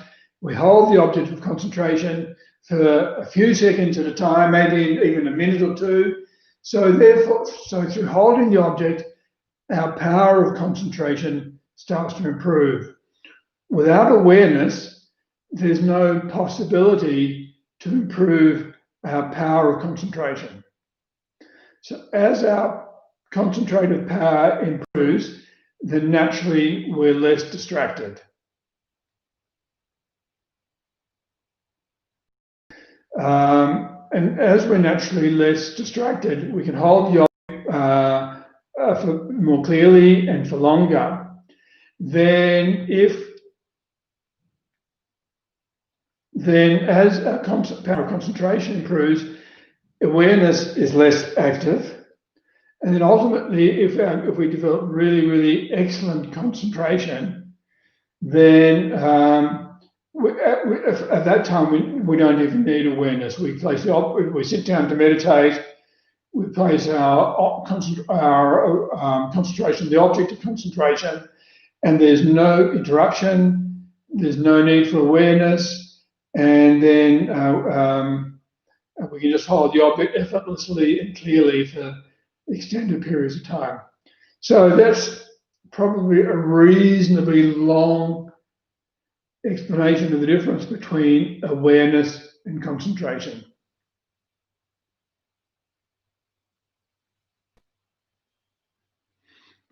We hold the object of concentration for a few seconds at a time, maybe even a minute or two. So through holding the object, our power of concentration starts to improve. Without awareness, there's no possibility to improve our power of concentration. So as our concentrative power improves, then naturally we're less distracted. And as we're naturally less distracted, we can hold the object for more clearly and for longer. Then as our power of concentration improves, awareness is less active. And then ultimately, if we develop really, really excellent concentration, then at that time we don't even need awareness. We sit down to meditate. We place our concentration on the object of concentration, and there's no interruption. There's no need for awareness, and then we can just hold the object effortlessly and clearly for extended periods of time. So that's probably a reasonably long explanation of the difference between awareness and concentration.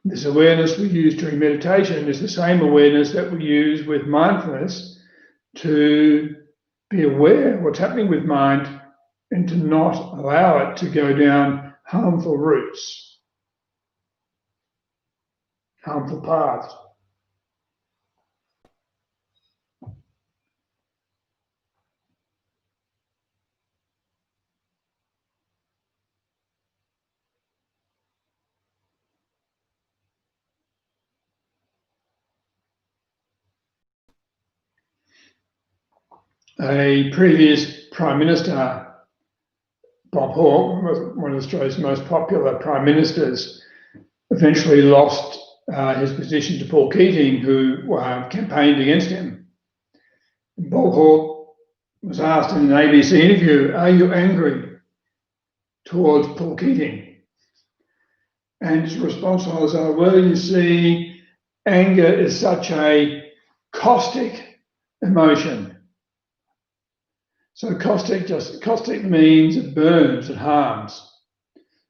This awareness we use during meditation is the same awareness that we use with mindfulness to be aware of what's happening with mind and to not allow it to go down harmful routes, harmful paths. A previous Prime Minister, Bob Hawke, one of Australia's most popular Prime Ministers, eventually lost his position to Paul Keating, who campaigned against him. Bob Hawke was asked in an ABC interview, "Are you angry towards Paul Keating?" And his response was, "Well, you see, anger is such a caustic emotion." So caustic means it burns, it harms.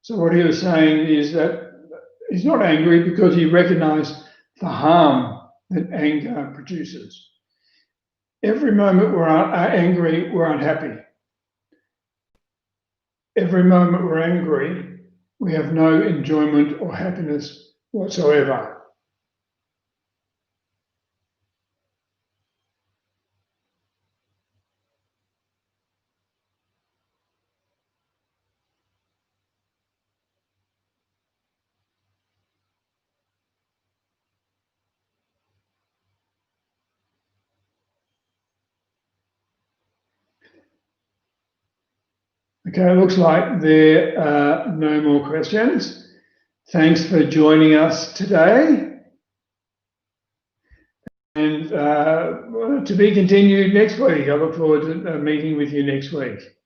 So what he was saying is that he's not angry because he recognized the harm that anger produces. Every moment we're angry, we're unhappy. Every moment we're angry, we have no enjoyment or happiness whatsoever. Okay, it looks like there are no more questions. Thanks for joining us today. And to be continued next week. I look forward to meeting with you next week.